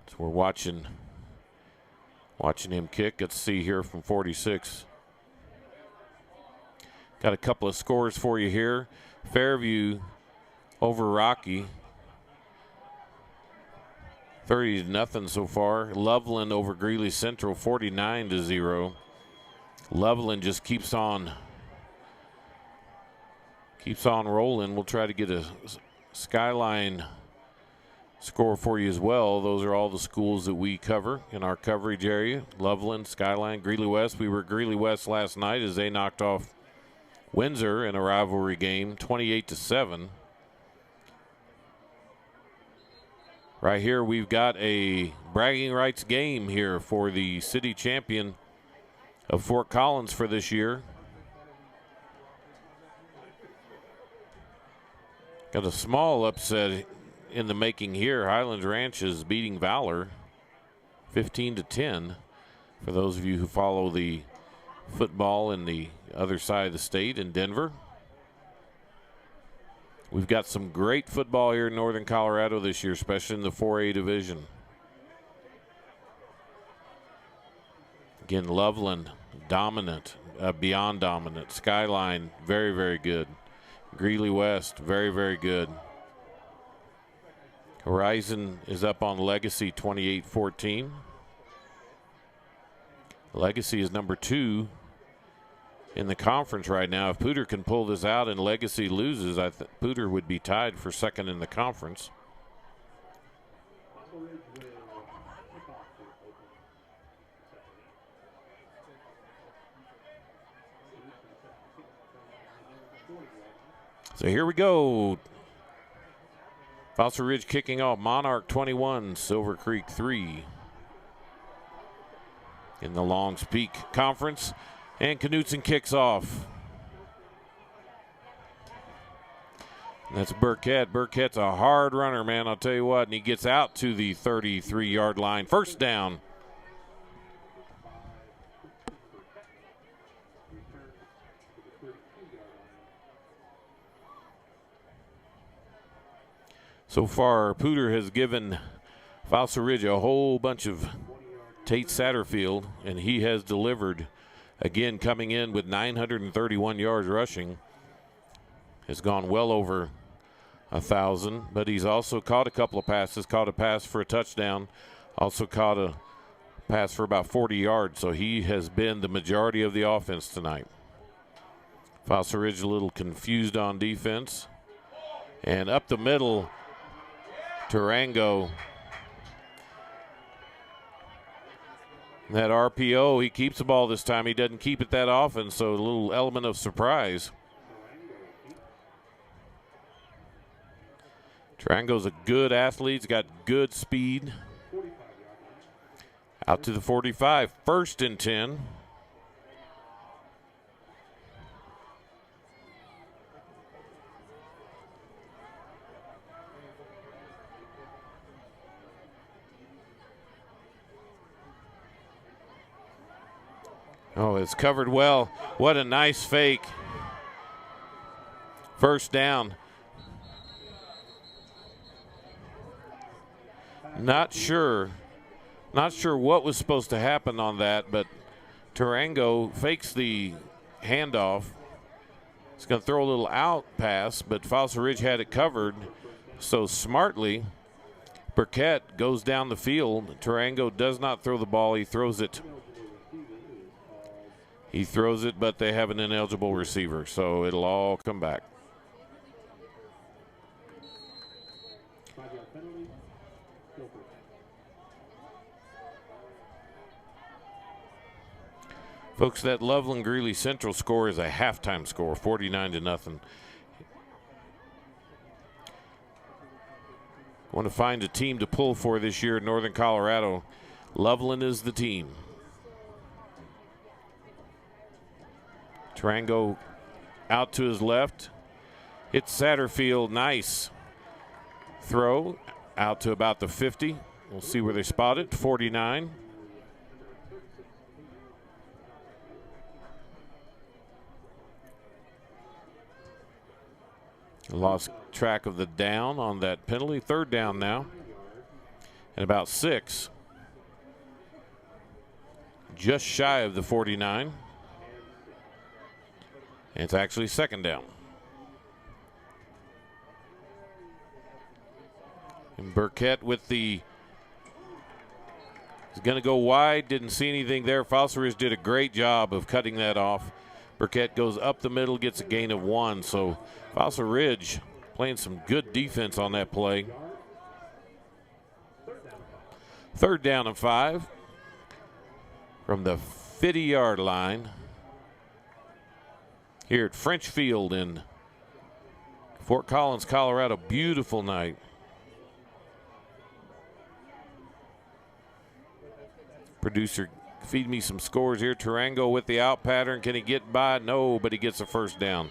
So we're watching him kick. Let's see here from 46. Got a couple of scores for you here. Fairview over Rocky, 30-0 so far. Loveland over Greeley Central, 49-0. Loveland just keeps on rolling. We'll try to get a Skyline score for you as well. Those are all the schools that we cover in our coverage area. Loveland, Skyline, Greeley West. We were at Greeley West last night as they knocked off Windsor in a rivalry game, 28-7. Right here we've got a bragging rights game here for the city champion of Fort Collins for this year. Got a small upset in the making here. Highlands Ranch is beating Valor 15-10. For those of you who follow the football in the other side of the state in Denver. We've got some great football here in Northern Colorado this year, especially in the 4A division. Again, Loveland, dominant, beyond dominant. Skyline, very, very good. Greeley West, very, very good. Horizon is up on Legacy 28-14. Legacy is number 2 in the conference right now. If Poudre can pull this out and Legacy loses, Poudre would be tied for second in the conference. So here we go. Fossil Ridge kicking off. Monarch 21, Silver Creek 3 in the Longs Peak Conference. And Knutson kicks off. And that's Burkett. Burkett's a hard runner, man, I'll tell you what. And he gets out to the 33-yard line. First down. So far, Poudre has given Fossil Ridge a whole bunch of Tate Satterfield, and he has delivered. Again, coming in with 931 yards rushing. Has gone well over 1,000, but he's also caught a couple of passes, caught a pass for a touchdown, also caught a pass for about 40 yards, so he has been the majority of the offense tonight. Fossil Ridge a little confused on defense. And up the middle, Tarango. That RPO, he keeps the ball this time. He doesn't keep it that often, so a little element of surprise. Tarango's a good athlete. He's got good speed. Out to the 45, 1st and 10. Oh, it's covered well. What a nice fake. First down. Not sure what was supposed to happen on that, but Tarango fakes the handoff. He's going to throw a little out pass, but Fossil Ridge had it covered. So smartly, Burkett goes down the field. Tarango does not throw the ball. He throws it. He throws it, but they have an ineligible receiver, so it'll all come back. Folks, that Loveland Greeley Central score is a halftime score, 49-0. Want to find a team to pull for this year in Northern Colorado. Loveland is the team. Tarango out to his left. Hits Satterfield. Nice throw out to about the 50. We'll see where they spot it. 49. Lost track of the down on that penalty. Third down now. And about 6. Just shy of the 49. And it's actually second down. And Burkett with the, he's going to go wide. Didn't see anything there. Fossil Ridge did a great job of cutting that off. Burkett goes up the middle, gets a gain of 1. So Fossil Ridge playing some good defense on that play. Third down and 5 from the 50-yard line here at French Field in Fort Collins, Colorado. Beautiful night. Producer, feed me some scores here. Tarango with the out pattern. Can he get by? No, but he gets a first down.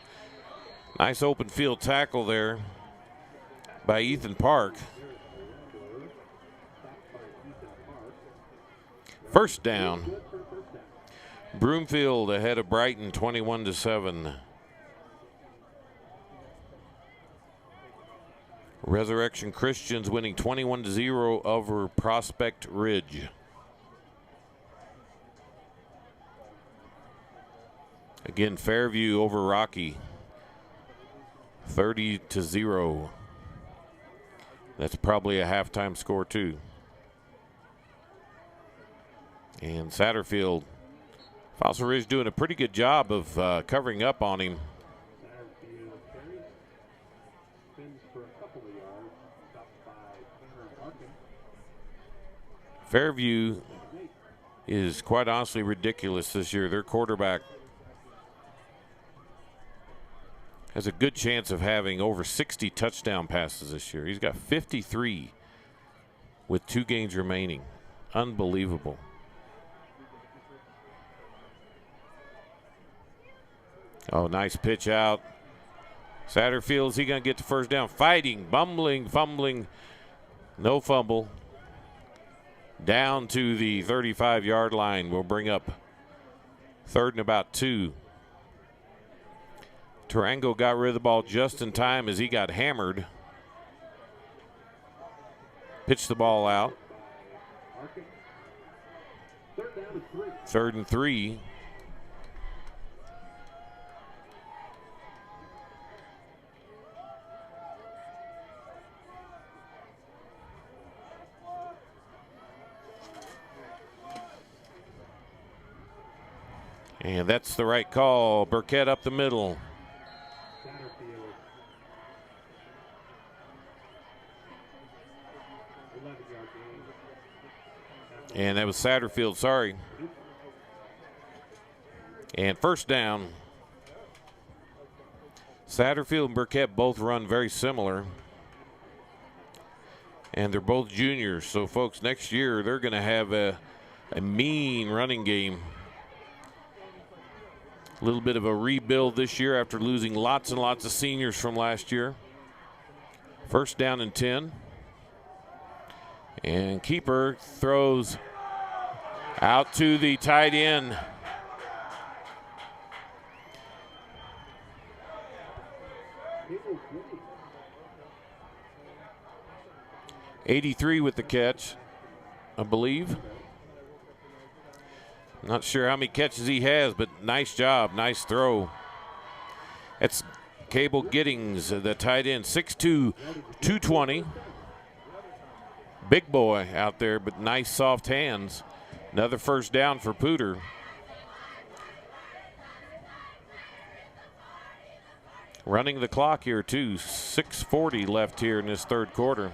Nice open field tackle there by Ethan Park. First down. Broomfield ahead of Brighton, 21-7. Resurrection Christians winning 21-0 over Prospect Ridge. Again, Fairview over Rocky, 30-0. That's probably a halftime score too. And Satterfield, Fossil Ridge doing a pretty good job of covering up on him. Fairview is quite honestly ridiculous this year. Their quarterback has a good chance of having over 60 touchdown passes this year. He's got 53 with 2 games remaining. Unbelievable. Oh, nice pitch out. Satterfield, is he going to get the first down? Fighting, bumbling, fumbling. No fumble. Down to the 35-yard line. We'll bring up third and about 2. Tarango got rid of the ball just in time as he got hammered. Pitched the ball out. Third and 3. And that's the right call. Burkett up the middle. And that was Satterfield, sorry. And first down. Satterfield and Burkett both run very similar. And they're both juniors. So, folks, next year they're going to have a mean running game. A little bit of a rebuild this year after losing lots and lots of seniors from last year. First down and 10. And keeper throws out to the tight end. '83 with the catch, I believe. Not sure how many catches he has, but nice job, nice throw. That's Cable Giddings, the tight end, 6'2", 220. Big boy out there, but nice soft hands. Another first down for Poudre. Running the clock here too, 6:40 left here in this third quarter.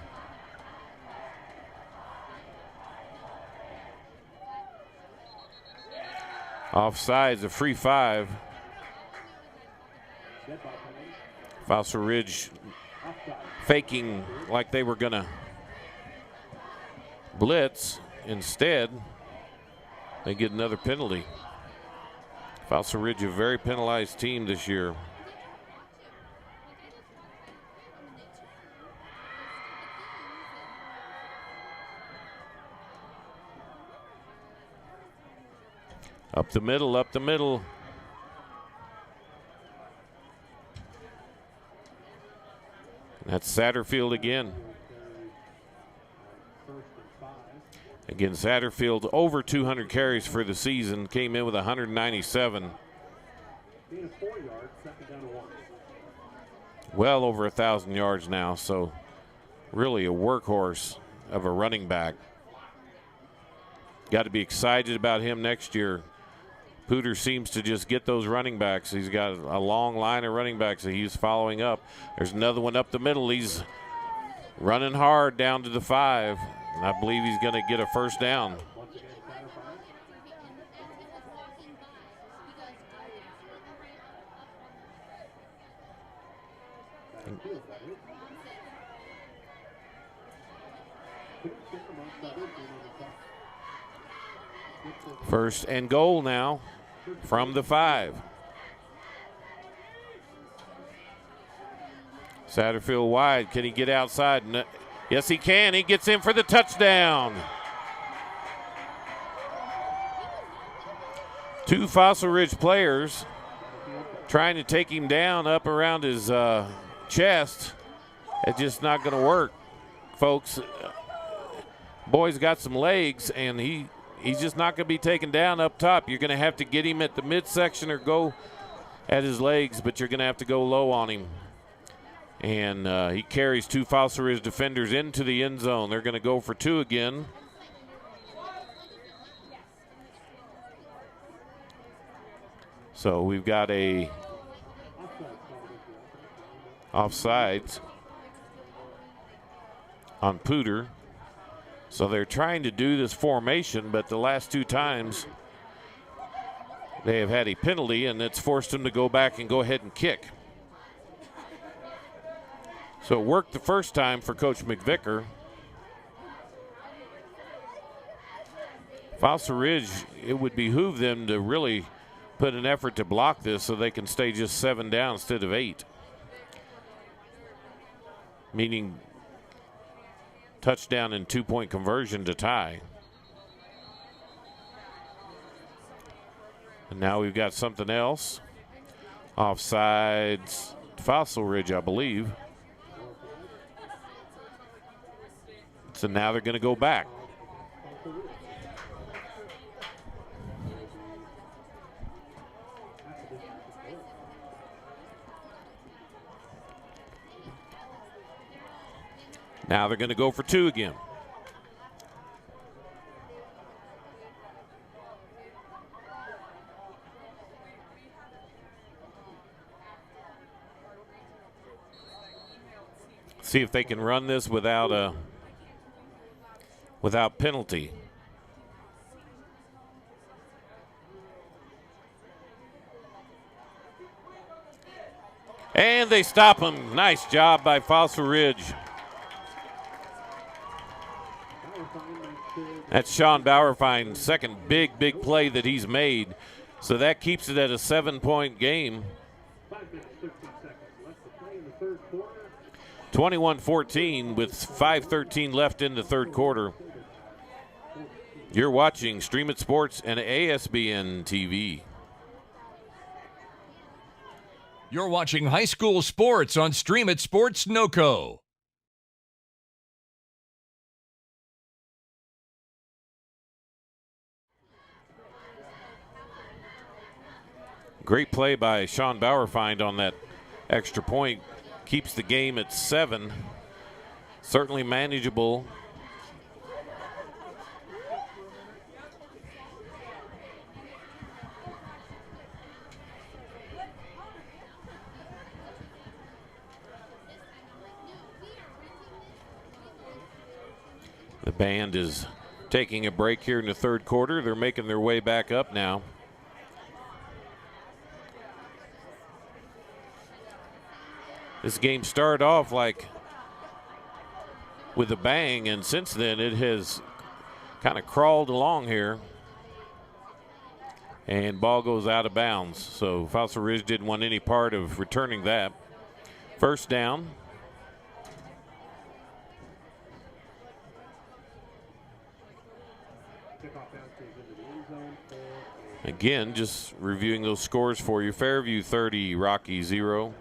Offsides, a free 5. Fossil Ridge faking like they were gonna blitz. Instead, they get another penalty. Fossil Ridge, a very penalized team this year. Up the middle, up the middle. That's Satterfield again. Again, Satterfield over 200 carries for the season, came in with 197. Well over 1,000 yards now, so really a workhorse of a running back. Got to be excited about him next year. Poudre seems to just get those running backs. He's got a long line of running backs that he's following up. There's another one up the middle. He's running hard down to the 5. And I believe he's going to get a first down. First and goal now from the 5. Satterfield wide. Can he get outside? No. Yes, he can. He gets in for the touchdown. 2 Fossil Ridge players trying to take him down up around his chest. It's just not going to work, folks. Boy's got some legs, and he's just not going to be taken down up top. You're going to have to get him at the midsection or go at his legs, but you're going to have to go low on him. And he carries 2 Fossil Ridge defenders into the end zone. They're going to go for 2 again. So we've got a offsides on Poudre. So they're trying to do this formation, but the last 2 times they have had a penalty, and it's forced them to go back and go ahead and kick. So it worked the first time for Coach McVicker. Fossil Ridge, it would behoove them to really put an effort to block this so they can stay just 7 down instead of 8. Meaning touchdown and 2-point conversion to tie. And now we've got something else. Offsides, Fossil Ridge, I believe. So now they're going to go back. Now they're going to go for 2 again. See if they can run this without penalty. And they stop him. Nice job by Fossil Ridge. That's Sean Bauerfein's second big play that he's made. So that keeps it at a 7-point game. 21-14 with 5:13 left in the third quarter. You're watching Stream It Sports and ASBN TV. You're watching high school sports on Stream It Sports NoCo. Great play by Sean Bauerfeind on that extra point. Keeps the game at 7. Certainly manageable. The band is taking a break here in the third quarter. They're making their way back up now. This game started off like with a bang, and since then it has kind of crawled along here. And ball goes out of bounds. So Fossil Ridge didn't want any part of returning that. First down. Again, just reviewing those scores for you. Fairview 30, Rocky 0.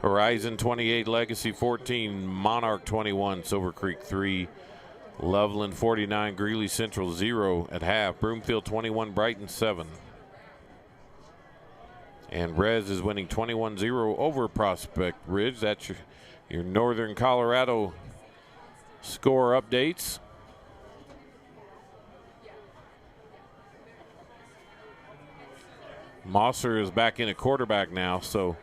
Horizon 28, Legacy 14, Monarch 21, Silver Creek 3, Loveland 49, Greeley Central 0 at half. Broomfield 21, Brighton 7. And Rez is winning 21-0 over Prospect Ridge. That's your Northern Colorado score updates. Mosser is back in at quarterback now, so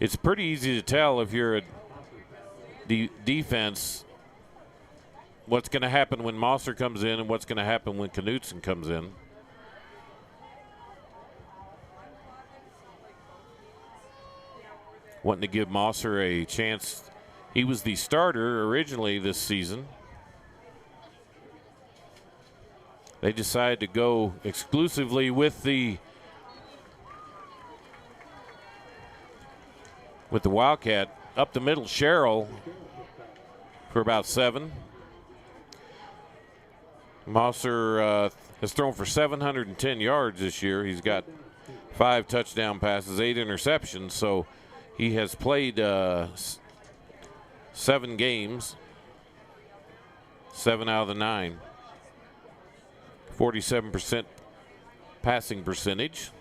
it's pretty easy to tell if you're a defense what's going to happen when Mosser comes in and what's going to happen when Knutson comes in. Wanting to give Mosser a chance. He was the starter originally this season. They decided to go exclusively with the Wildcat. Up the middle, Sherrill for about 7. Mosser has thrown for 710 yards this year. He's got 5 touchdown passes, 8 interceptions. So he has played 7 games, 7 out of the 9. 47% passing percentage.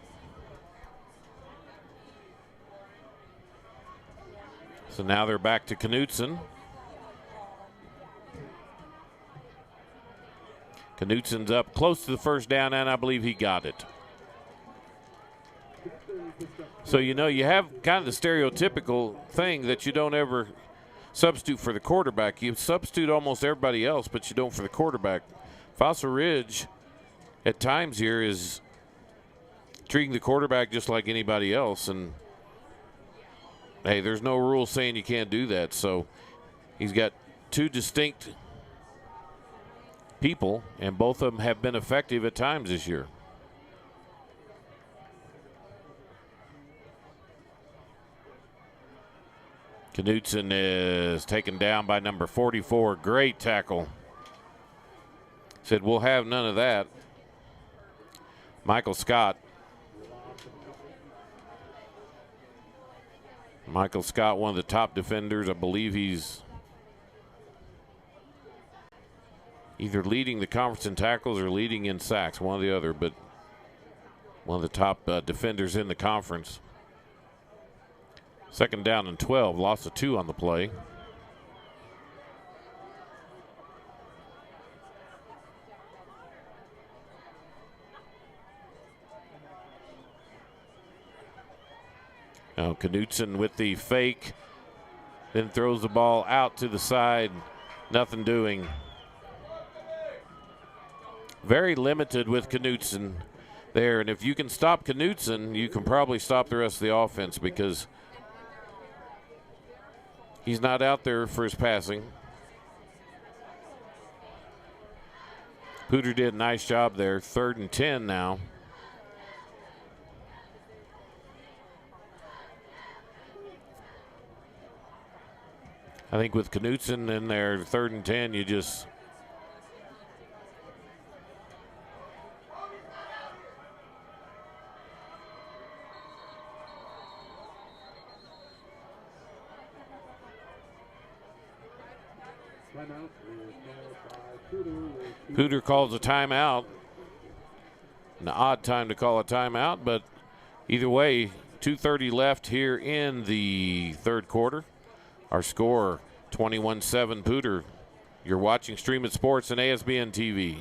So now they're back to Knutson. Knutson's up close to the first down, and I believe he got it. So, you know, you have kind of the stereotypical thing that you don't ever substitute for the quarterback. You substitute almost everybody else, but you don't for the quarterback. Fossil Ridge at times here is treating the quarterback just like anybody else, and hey, there's no rule saying you can't do that. So he's got 2 distinct people, and both of them have been effective at times this year. Knutson is taken down by number 44. Great tackle. Said, we'll have none of that. Michael Scott. Michael Scott, one of the top defenders. I believe he's either leading the conference in tackles or leading in sacks, one or the other, but one of the top defenders in the conference. Second down and 12, loss of 2 on the play. Now Knutson with the fake, then throws the ball out to the side. Nothing doing. Very limited with Knutson there, and if you can stop Knutson, you can probably stop the rest of the offense because he's not out there for his passing. Poudre did a nice job there. 3rd and 10 now. I think with Knutson in there, 3rd and 10, you just Poudre calls a timeout. An odd time to call a timeout, but either way, 2:30 left here in the third quarter. Our score, 21-7 Poudre. You're watching Stream It Sports and ASBN TV.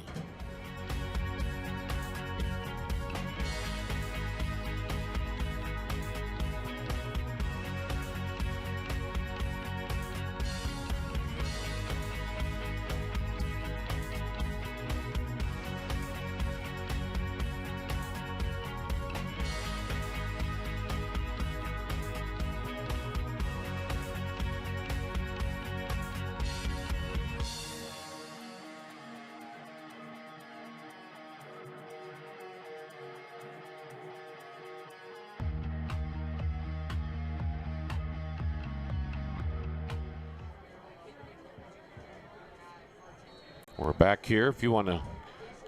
We're back here. If you want to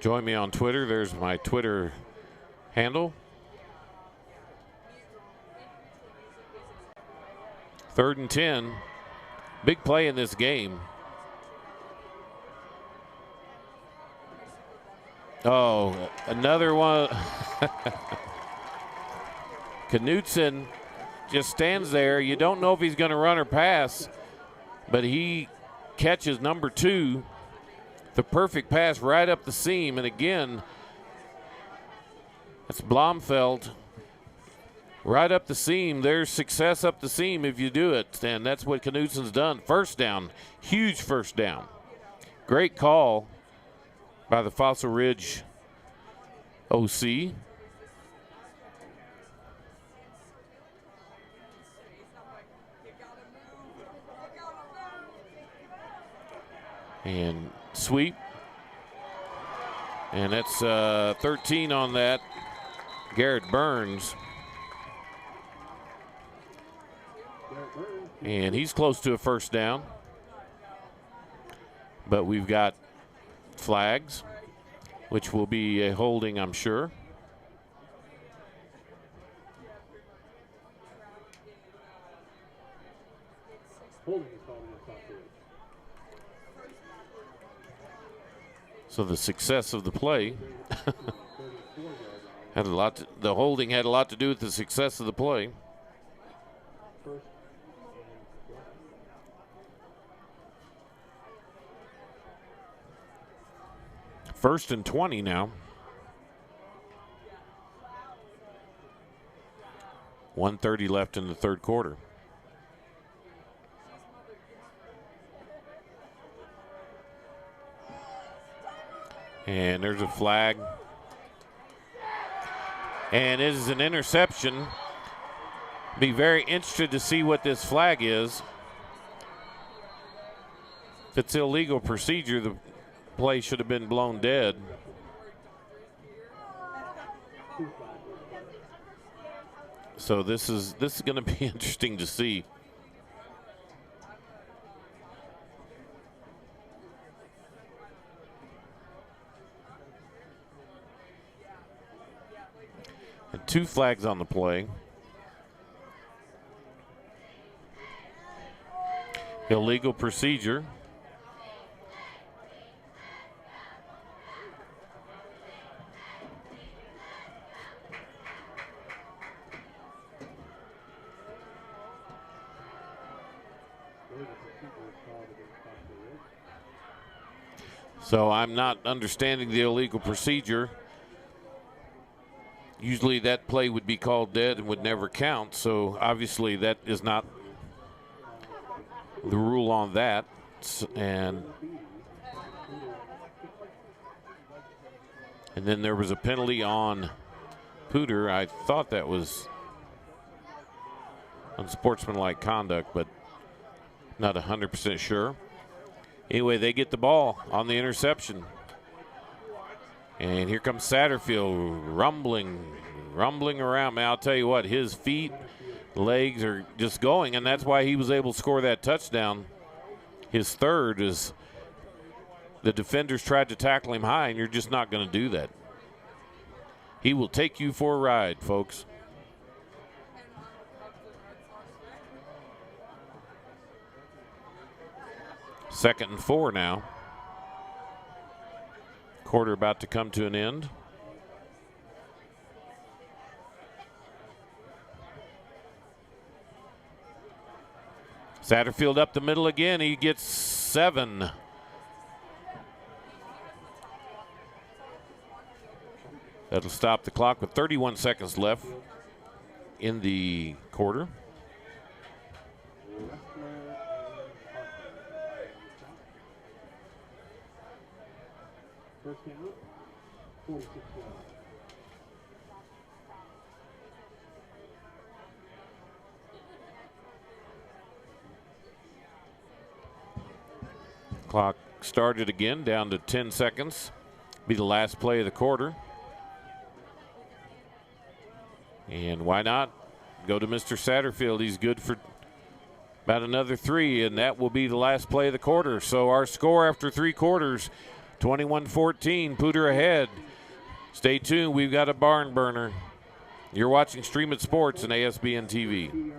join me on Twitter, there's my Twitter handle. 3rd and 10. Big play in this game. Oh, another one. Knutson just stands there. You don't know if he's going to run or pass, but he catches number 2. The perfect pass right up the seam. And again, that's Blomfeld. Right up the seam. There's success up the seam if you do it. And that's what Knutson's done. First down. Huge first down. Great call by the Fossil Ridge OC. And sweep. And that's 13 on that. Garrett Burns. And he's close to a first down. But we've got flags, which will be a holding, I'm sure. So the success of the play had a lot. The holding had a lot to do with the success of the play. First and 20 now. 1:30 left in the third quarter. And there's a flag. And it is an interception. Be very interested to see what this flag is. If it's illegal procedure, the play should have been blown dead. So this is going to be interesting to see. And 2 flags on the play. Illegal procedure. So I'm not understanding the illegal procedure. Usually that play would be called dead and would never count. So obviously that is not the rule on that. And then there was a penalty on Poudre. I thought that was unsportsmanlike conduct, but not 100% sure. Anyway, they get the ball on the interception. And here comes Satterfield rumbling around. Man, I'll tell you what, his feet, legs are just going, and that's why he was able to score that touchdown. His third is the defenders tried to tackle him high, and you're just not going to do that. He will take you for a ride, folks. Second and 4 now. Quarter about to come to an end. Satterfield up the middle again. He gets 7. That'll stop the clock with 31 seconds left in the quarter. First down, 46 yards. Clock started again, down to 10 seconds. Be the last play of the quarter. And why not go to Mr. Satterfield? He's good for about another 3, and that will be the last play of the quarter. So our score after 3 quarters, 21-14, Poudre ahead. Stay tuned, we've got a barn burner. You're watching Stream It Sports and ASBN TV.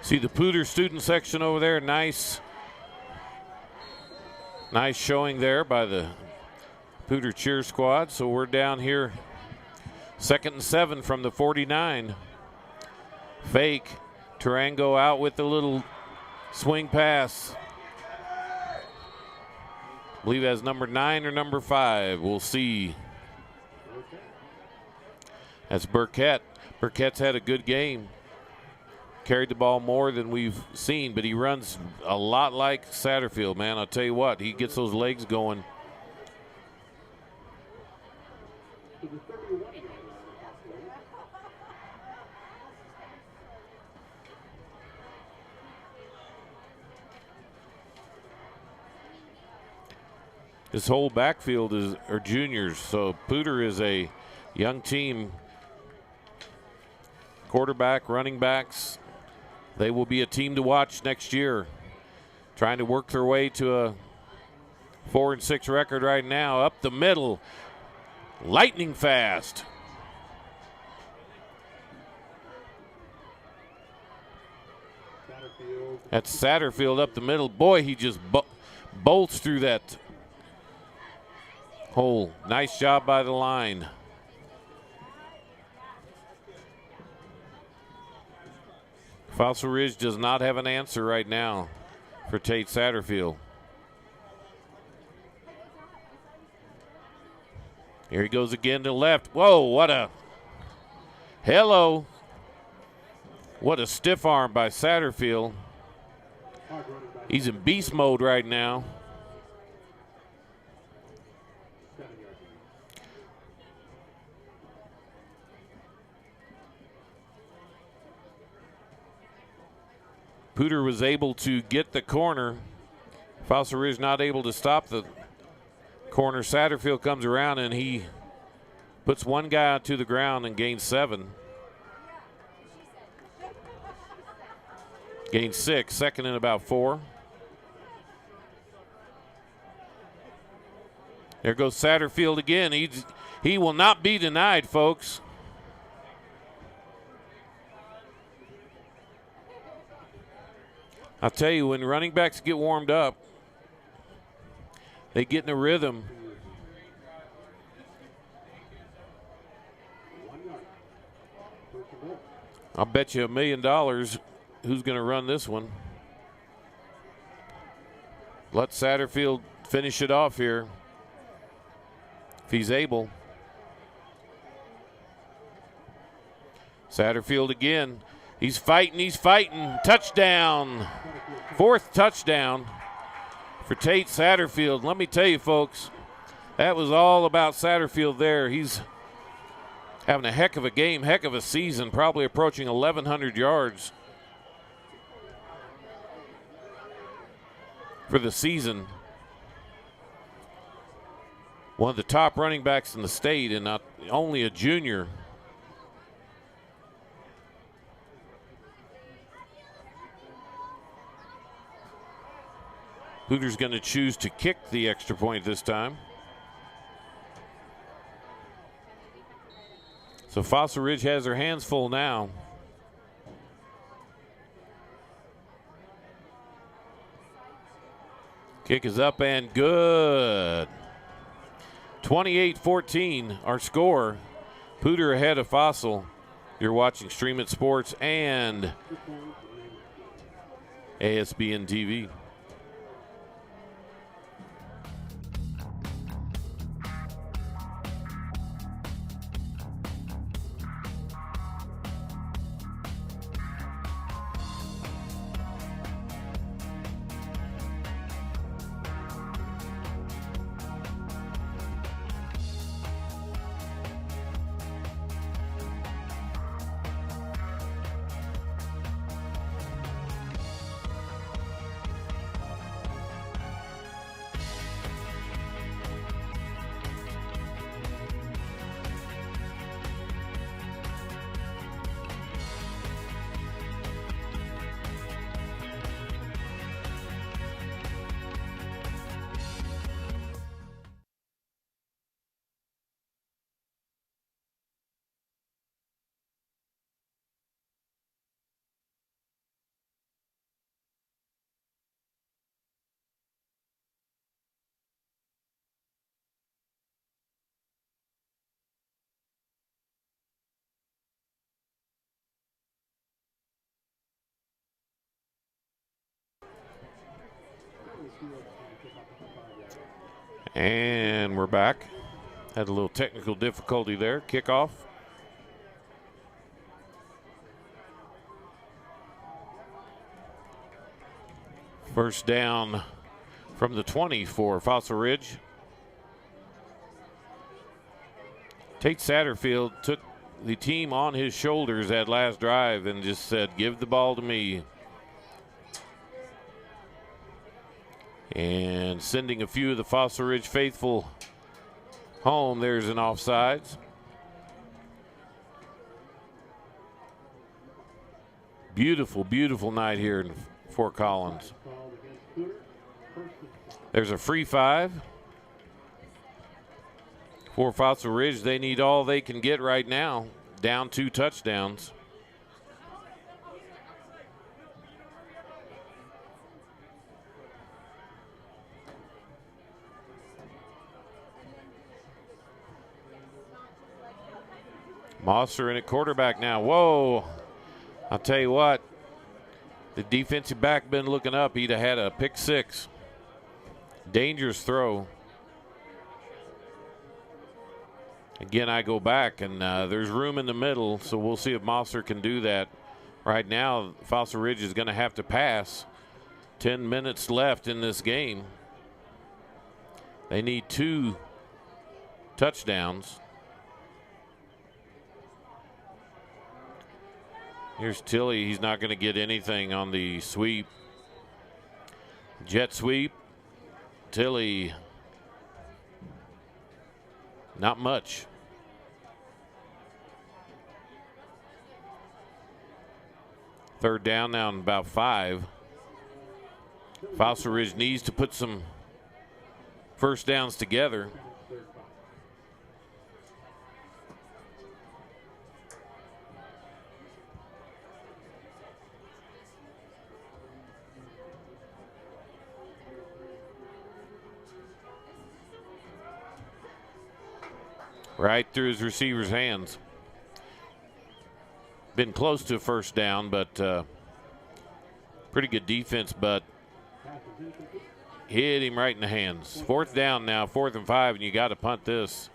See the Poudre student section over there. Nice showing there by the Poudre cheer squad. So we're down here 2nd and 7 from the 49. Fake. Tarango out with the little swing pass. I believe that's number 9 or number 5. We'll see. That's Burkett. Burkett's had a good game. Carried the ball more than we've seen, but he runs a lot like Satterfield, man. I'll tell you what, he gets those legs going. This whole backfield are juniors, so Poudre is a young team. Quarterback, running backs, they will be a team to watch next year. Trying to work their way to a 4-6 record right now. Up the middle, lightning fast. That's Satterfield up the middle. Boy, he just bolts through that hole. Nice job by the line. Fossil Ridge does not have an answer right now for Tate Satterfield. Here he goes again to the left. Whoa, what a hello. What a stiff arm by Satterfield. He's in beast mode right now. Poudre was able to get the corner. Fossil Ridge not able to stop the corner. Satterfield comes around and he puts one guy to the ground and gains 7. Gains 6, second and about 4. There goes Satterfield again. He will not be denied, folks. I'll tell you, when running backs get warmed up, they get in a rhythm. I'll bet you $1 million who's going to run this one. Let Satterfield finish it off here if he's able. Satterfield again. He's fighting. Touchdown. 4th touchdown for Tate Satterfield. Let me tell you, folks, that was all about Satterfield there. He's having a heck of a game, heck of a season, probably approaching 1,100 yards for the season. One of the top running backs in the state, and not only a junior. Poudre's going to choose to kick the extra point this time. So Fossil Ridge has their hands full now. Kick is up and good. 28-14, our score. Poudre ahead of Fossil. You're watching Stream It Sports and ASBN TV. And we're back. Had a little technical difficulty there. Kickoff. First down from the 20 for Fossil Ridge. Tate Satterfield took the team on his shoulders that last drive and just said, give the ball to me. And sending a few of the Fossil Ridge faithful home. There's an offsides. Beautiful, beautiful night here in Fort Collins. There's a free 5 for Fossil Ridge. They need all they can get right now. Down 2 touchdowns. Mosser in at quarterback now. Whoa. I'll tell you what. The defensive back been looking up. He'd have had a pick 6. Dangerous throw. Again, I go back, and there's room in the middle, so we'll see if Mosser can do that. Right now, Fossil Ridge is going to have to pass. 10 minutes left in this game. They need 2 touchdowns. Here's Tilley. He's not going to get anything on the sweep. Jet sweep. Tilley. Not much. Third down now in about 5. Fossil Ridge needs to put some first downs together. Right through his receiver's hands. Been close to a first down, but pretty good defense, but hit him right in the hands. 4th down now, 4th and 5, and you got to punt this.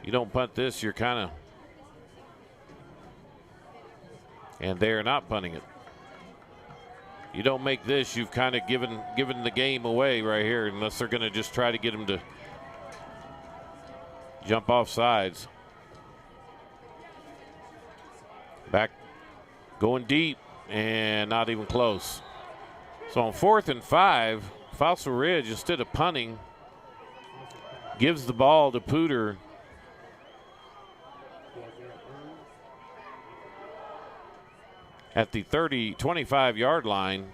You don't punt this, you're kind of. And they're not punting it. You don't make this, you've kind of given the game away right here, unless they're going to just try to get him to jump off sides. Back, going deep, and not even close. So on 4th and 5, Fossil Ridge, instead of punting, gives the ball to Poudre. At the 25-yard line.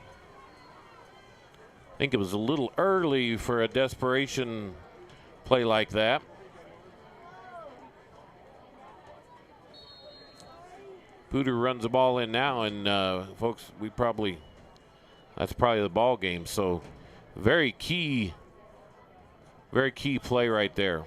I think it was a little early for a desperation play like that. Poudre runs the ball in now, and folks, that's probably the ball game. So very key play right there.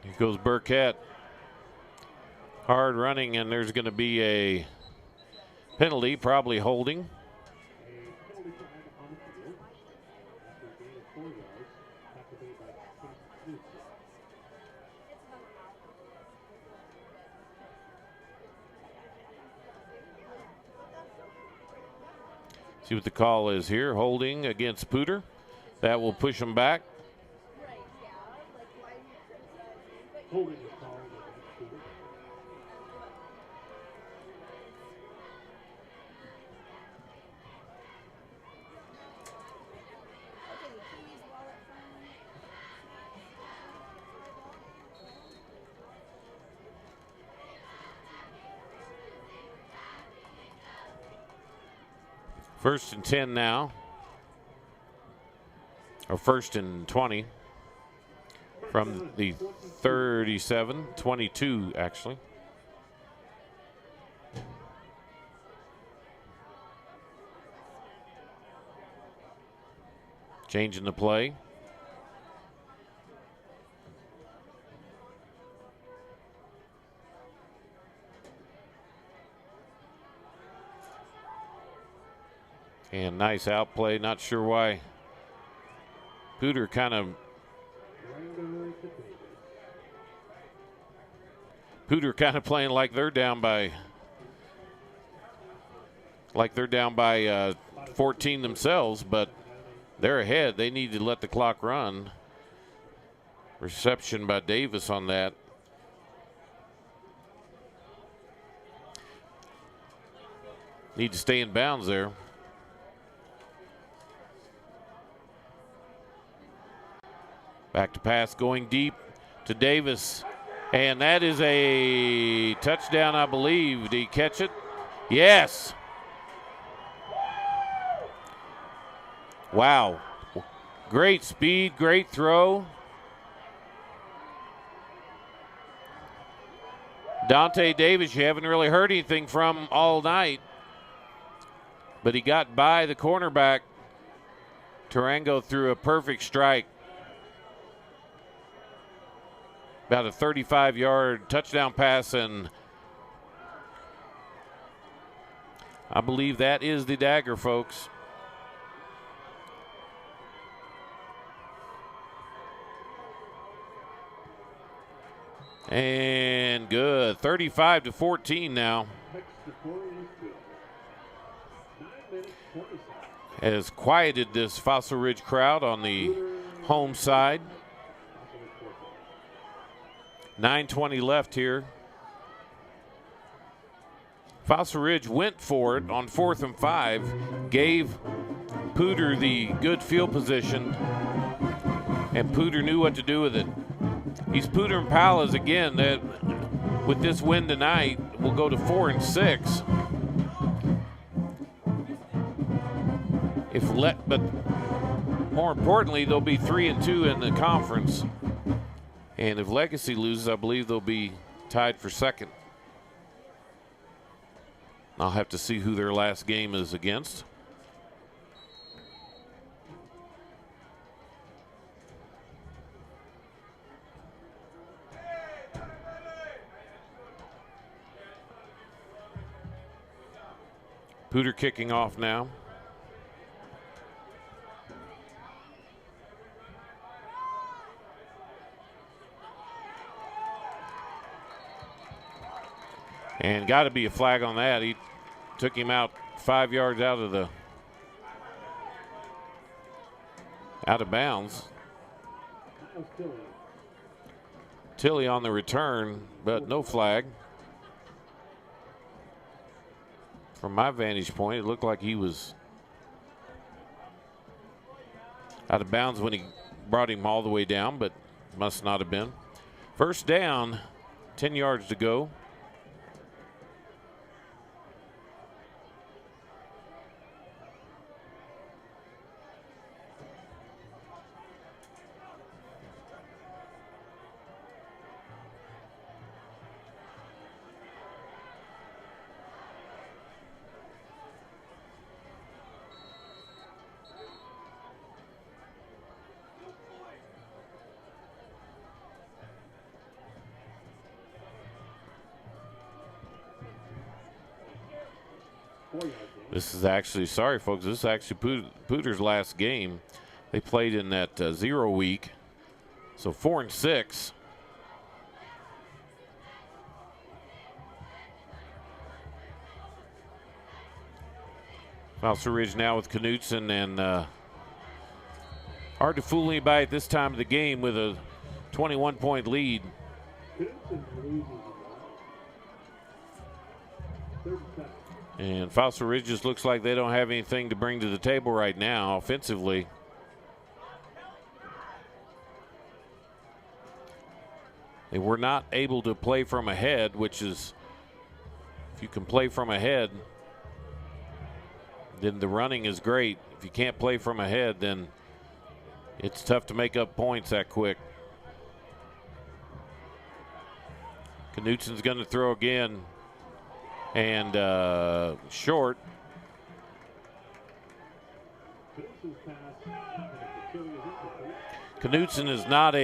Here goes Burkett. Hard running, and there's going to be a penalty, probably holding. See what the call is here. Holding against Poudre. That will push him back. First and 10 now, or first and 20 from the 37, 22 actually. Changing the play. And nice outplay. Not sure why Poudre kind of playing like they're down by 14 themselves, but they're ahead. They need to let the clock run. Reception by Davis on that. Need to stay in bounds there. Back to pass, going deep to Davis. And that is a touchdown, I believe. Did he catch it? Yes. Wow. Great speed, great throw. Dante Davis, you haven't really heard anything from all night. But he got by the cornerback. Tarango threw a perfect strike. About a 35-yard touchdown pass, and I believe that is the dagger, folks. And good. 35-14 now. Has quieted this Fossil Ridge crowd on the home side. 9:20 left here. Fossil Ridge went for it on 4th and 5, gave Poudre the good field position, and Poudre knew what to do with it. These Poudre Impalas, again, that with this win tonight, will go to 4 and 6. But more importantly, they'll be 3 and 2 in the conference. And if Legacy loses, I believe they'll be tied for second. I'll have to see who their last game is against. Poudre kicking off now. And got to be a flag on that. He took him out 5 yards out of bounds. Tilly on the return, but no flag. From my vantage point, it looked like he was out of bounds when he brought him all the way down, but must not have been. First down, 10 yards to go. This is actually, sorry folks, this is actually Poudre's last game. They played in that 0 week, so 4-6. Foster Ridge now with Knutson, and hard to fool anybody at this time of the game with a 21-point lead. And Fossil Ridge just looks like they don't have anything to bring to the table right now offensively. They were not able to play from ahead, which is, if you can play from ahead, then the running is great. If you can't play from ahead, then it's tough to make up points that quick. Knutson's going to throw again. And short. Knutson is not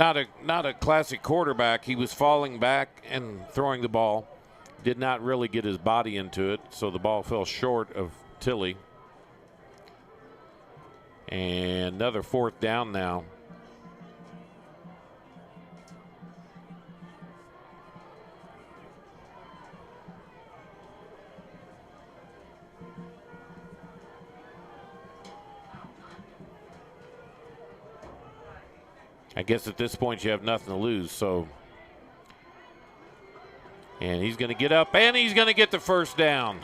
a classic quarterback. He was falling back and throwing the ball. Did not really get his body into it, so the ball fell short of Tilly. And another fourth down now. I guess at this point you have nothing to lose, so. And he's going to get up, and he's going to get the first down.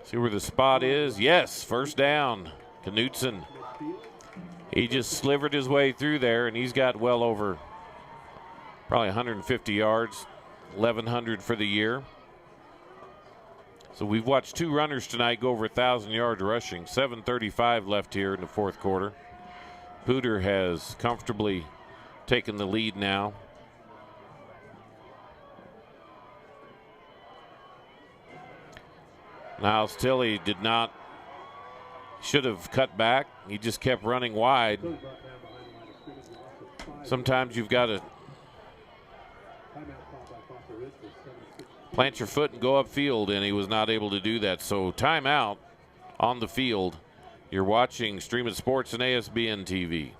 See where the spot is? Yes, first down. Knutson. He just slivered his way through there, and he's got well over probably 150 yards, 1,100 for the year. So we've watched two runners tonight go over 1,000 yards rushing. 7:35 left here in the fourth quarter. Poudre has comfortably taken the lead now. Niles Tilly should have cut back. He just kept running wide. Sometimes you've got to plant your foot and go upfield, and he was not able to do that. So timeout on the field. You're watching Stream It Sports and ASBN TV.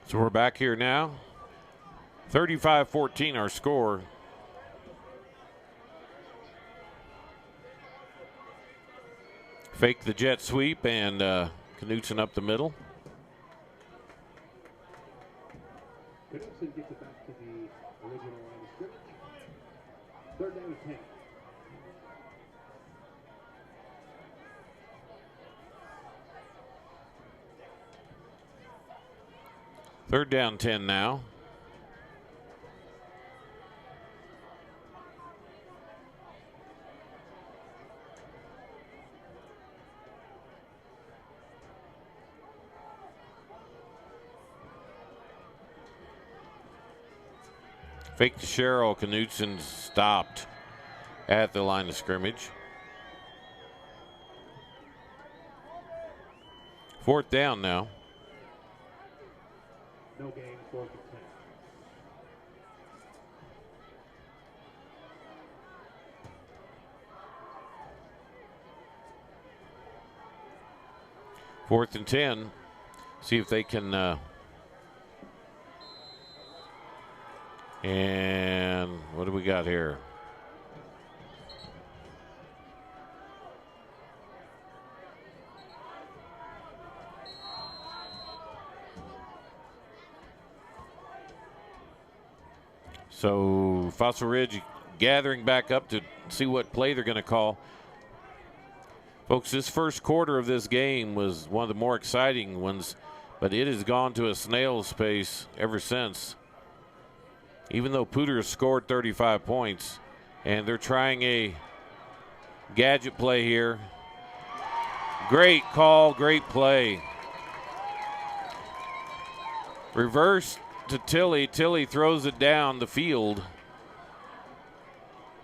So we're back here now. 35-14 our score. Fake the jet sweep, and Knutson up the middle. Pedersen gets it back to the original line of scrimmage. 3rd down and 10. Third down 10 now. Fake to Sherrill. Knutson stopped at the line of scrimmage. 4th down now. No gain, 4th and 10. Fourth and 10. See if they can. And what do we got here? So Fossil Ridge gathering back up to see what play they're going to call. Folks, this first quarter of this game was one of the more exciting ones, but it has gone to a snail's pace ever since. Even though Poudre has scored 35 points, and they're trying a gadget play here. Great call, great play. Reverse to Tilly. Tilly throws it down the field.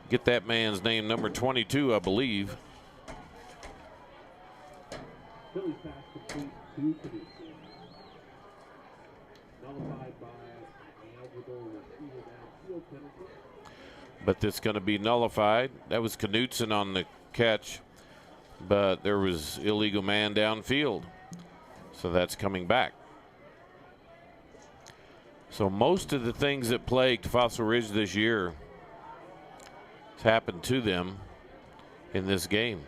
Get that man's name, number 22, I believe. Tilly's pass complete to Pedersen. Nullified by an eligible receiver downfield penalty. But it's going to be nullified. That was Knutson on the catch, but there was illegal man downfield. So that's coming back. So most of the things that plagued Fossil Ridge this year has happened to them in this game.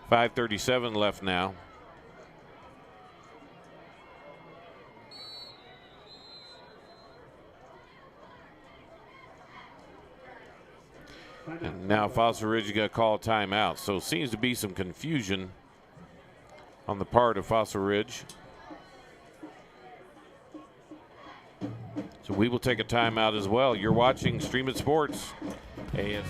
.537 left now. And now Fossil Ridge is going to call a timeout. So seems to be some confusion on the part of Fossil Ridge. So we will take a timeout as well. You're watching Stream It Sports. AS.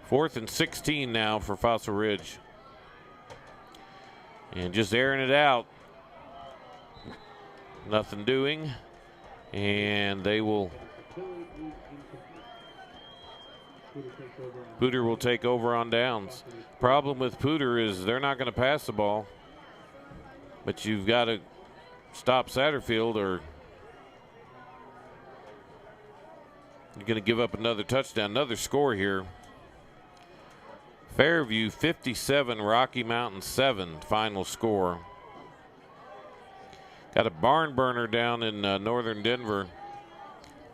Fourth and 16 now for Fossil Ridge. And just airing it out. Nothing doing. And they will. Poudre will take over on downs. Problem with Poudre is they're not going to pass the ball. But you've got to stop Satterfield or you're going to give up another touchdown. Another score here. Fairview 57, Rocky Mountain 7, final score. Got a barn burner down in northern Denver.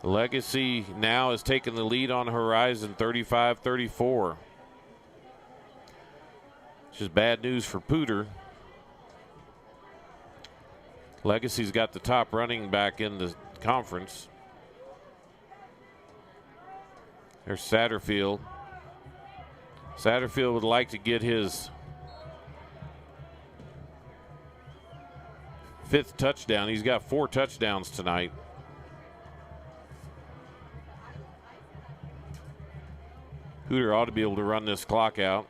Legacy now has taken the lead on Horizon 35-34. Which is bad news for Poudre. Legacy's got the top running back in the conference. There's Satterfield. Satterfield would like to get his 5th touchdown. He's got 4 touchdowns tonight. Poudre ought to be able to run this clock out.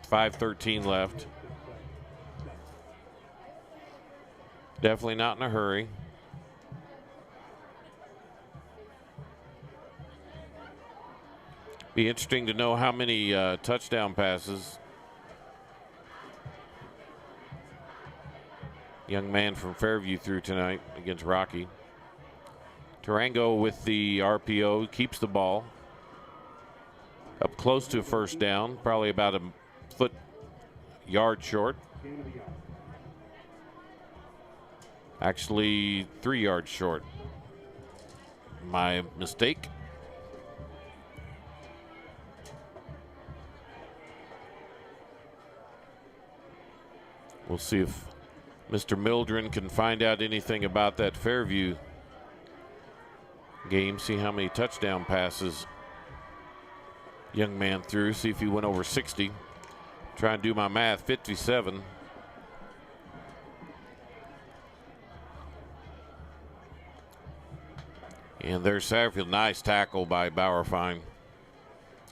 5:13 left. Definitely not in a hurry. Be interesting to know how many touchdown passes young man from Fairview threw tonight against Rocky. Tarango with the RPO keeps the ball up close to a first down, probably about a yard short. Actually 3 yards short. My mistake. We'll see if Mr. Mildren can find out anything about that Fairview game, see how many touchdown passes young man threw, see if he went over 60. Try and do my math, 57. And there's Satterfield. Nice tackle by Bauerfein.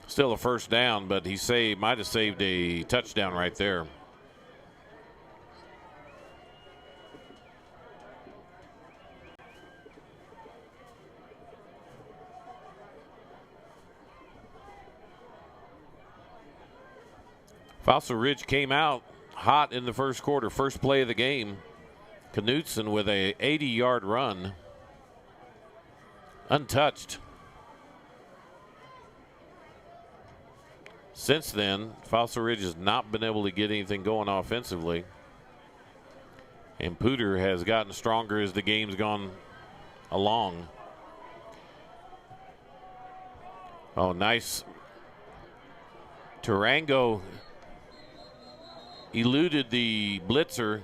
Still a first down, but he might have saved a touchdown right there. Fossil Ridge came out hot in the first quarter. First play of the game. Knutson with a 80-yard run. Untouched. Since then, Fossil Ridge has not been able to get anything going offensively. And Poudre has gotten stronger as the game's gone along. Oh, nice. Tarango eluded the blitzer,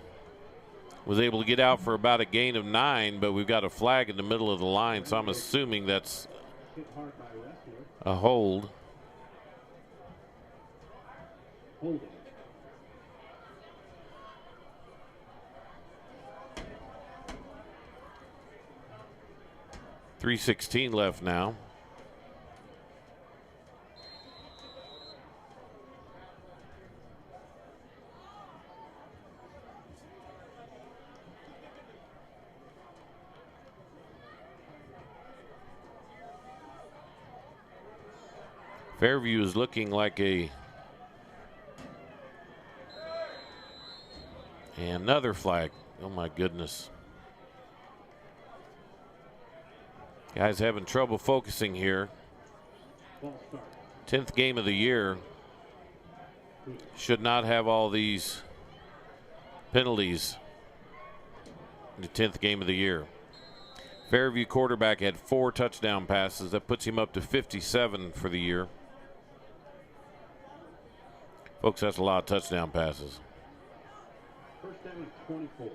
was able to get out for about a gain of 9, but we've got a flag in the middle of the line, so I'm assuming that's a hold. Holding. 3:16 left now. Fairview is looking like another flag. Oh my goodness. Guys having trouble focusing here. 10th game of the year. Should not have all these penalties in the 10th game of the year. Fairview quarterback had 4 touchdown passes. That puts him up to 57 for the year. Folks, that's a lot of touchdown passes. First down and 24.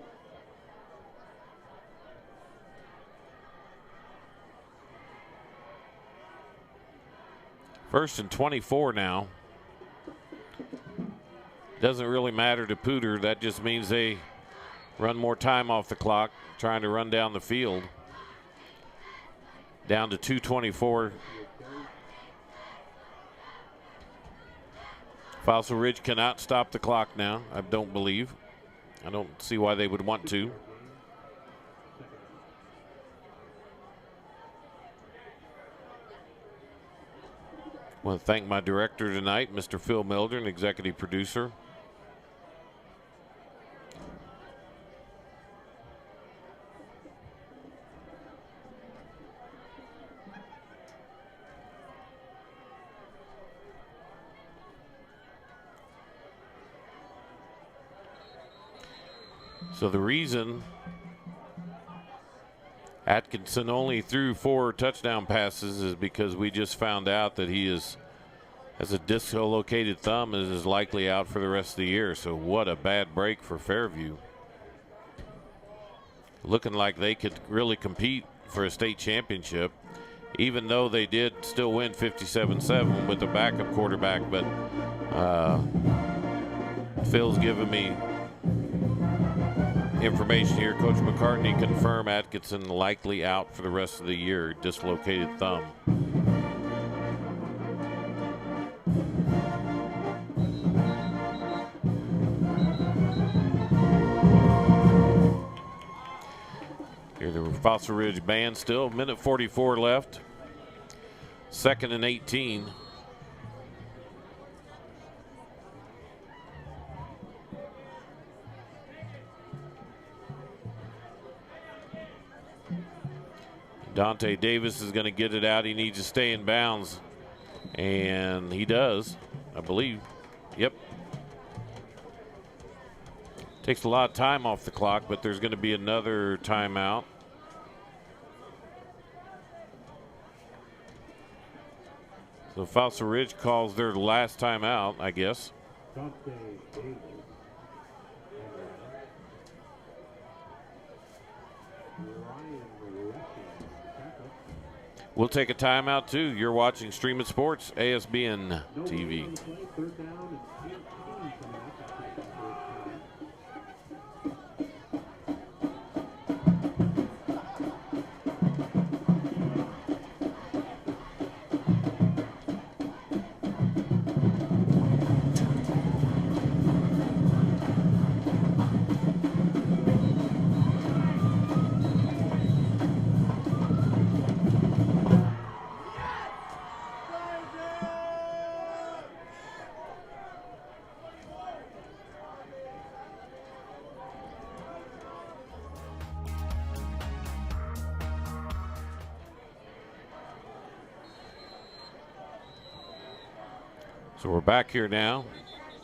First and 24 now. Doesn't really matter to Poudre. That just means they run more time off the clock, trying to run down the field. Down to 2:24. Fossil Ridge cannot stop the clock now, I don't believe. I don't see why they would want to. I want to thank my director tonight, Mr. Phil Mildren, executive producer. So the reason Atkinson only threw 4 touchdown passes is because we just found out that he has a dislocated thumb and is likely out for the rest of the year. So what a bad break for Fairview. Looking like they could really compete for a state championship, even though they did still win 57-7 with the backup quarterback. But Phil's giving me information here. Coach McCartney confirmed Atkinson likely out for the rest of the year, dislocated thumb. Fossil Ridge band. Still 1:44 left. 2nd and 18. Dante Davis is going to get it out. He needs to stay in bounds. And he does, I believe. Yep. Takes a lot of time off the clock, but there's going to be another timeout. So Fossil Ridge calls their last timeout, I guess. Dante Davis. We'll take a timeout too. You're watching Stream It Sports, ASBN TV. Third down and 18 coming up after the first time. So we're back here now.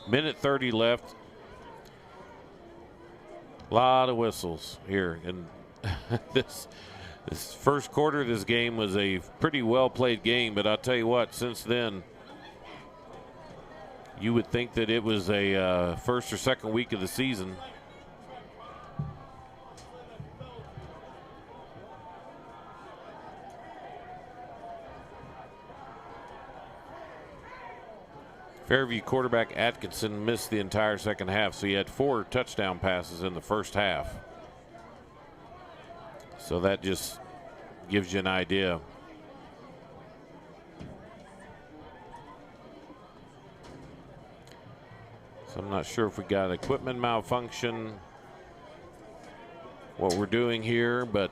1:30 left. A lot of whistles here. And this first quarter of this game was a pretty well played game, but I'll tell you what, since then, you would think that it was a first or second week of the season. Fairview quarterback Atkinson missed the entire second half, so he had 4 touchdown passes in the first half. So that just gives you an idea. So I'm not sure if we got equipment malfunction, what we're doing here, but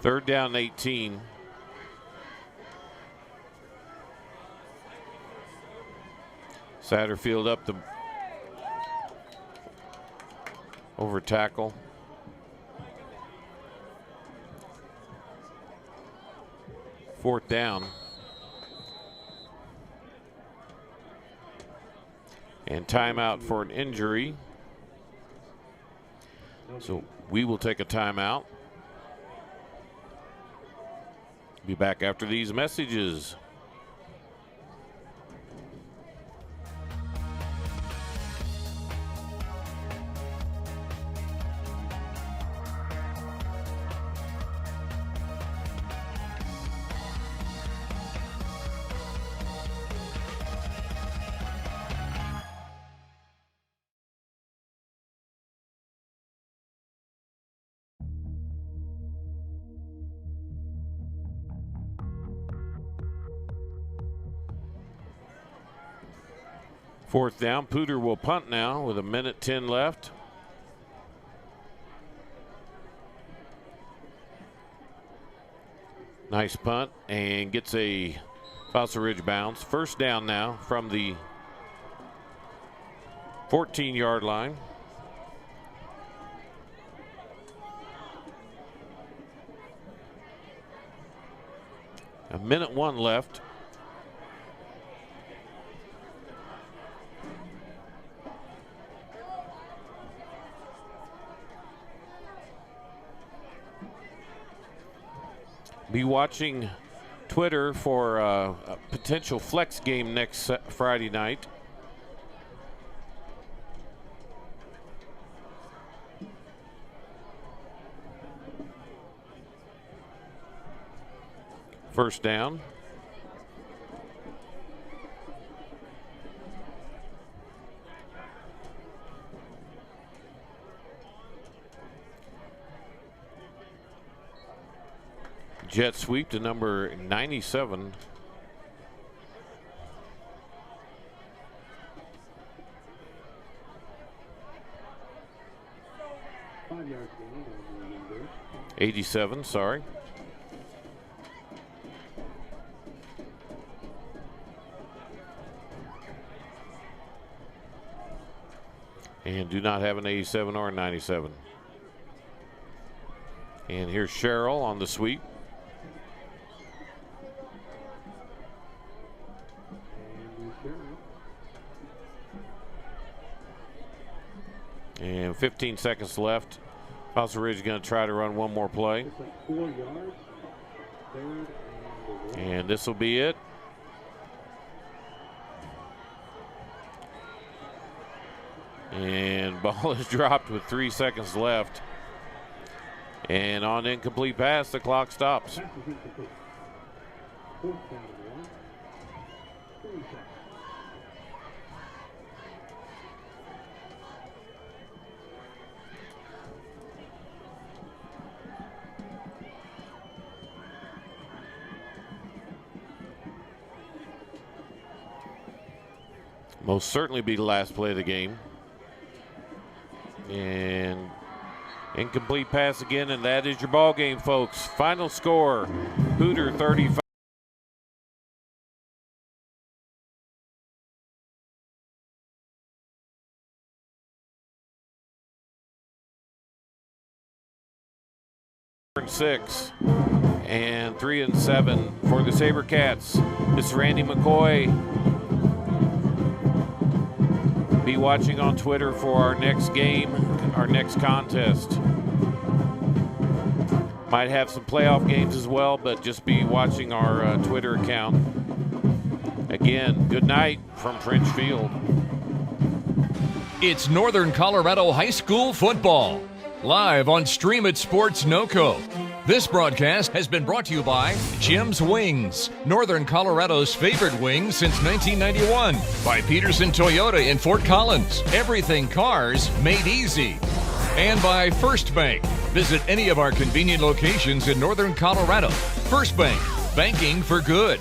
third down 18. Satterfield up the over tackle. Fourth down. And timeout for an injury. So we will take a timeout. Be back after these messages. Fourth down, Poudre will punt now with 1:10 left. Nice punt and gets a Fossil Ridge bounce. First down now from the 14-yard line. A 1:01 left. Be watching Twitter for a potential flex game next Friday night. First down. Jet sweep to number 97. Five yards gain on the number. 87, sorry. And do not have an 87 or a 97. And here's Sherrill on the sweep. And 15 seconds left. Fossil Ridge is going to try to run one more play. It's like 4 yards. Third and this will be it. And ball is dropped with 3 seconds left. And on incomplete pass, the clock stops. Pass is incomplete. Fourth down and 1. 3 seconds. Most certainly be the last play of the game. And incomplete pass again, and that is your ball game, folks. Final score, Poudre 35. And 6 and 3 and 7 for the SaberCats. This is Randy McCoy. Be watching on Twitter for our next game, our next contest. Might have some playoff games as well, but just be watching our Twitter account. Again, good night from French Field. It's Northern Colorado High School football, live on Stream It Sports NoCo. This broadcast has been brought to you by Jim's Wings, Northern Colorado's favorite wings since 1991. By Pedersen Toyota in Fort Collins, everything cars made easy. And by First Bank. Visit any of our convenient locations in Northern Colorado. First Bank, banking for good.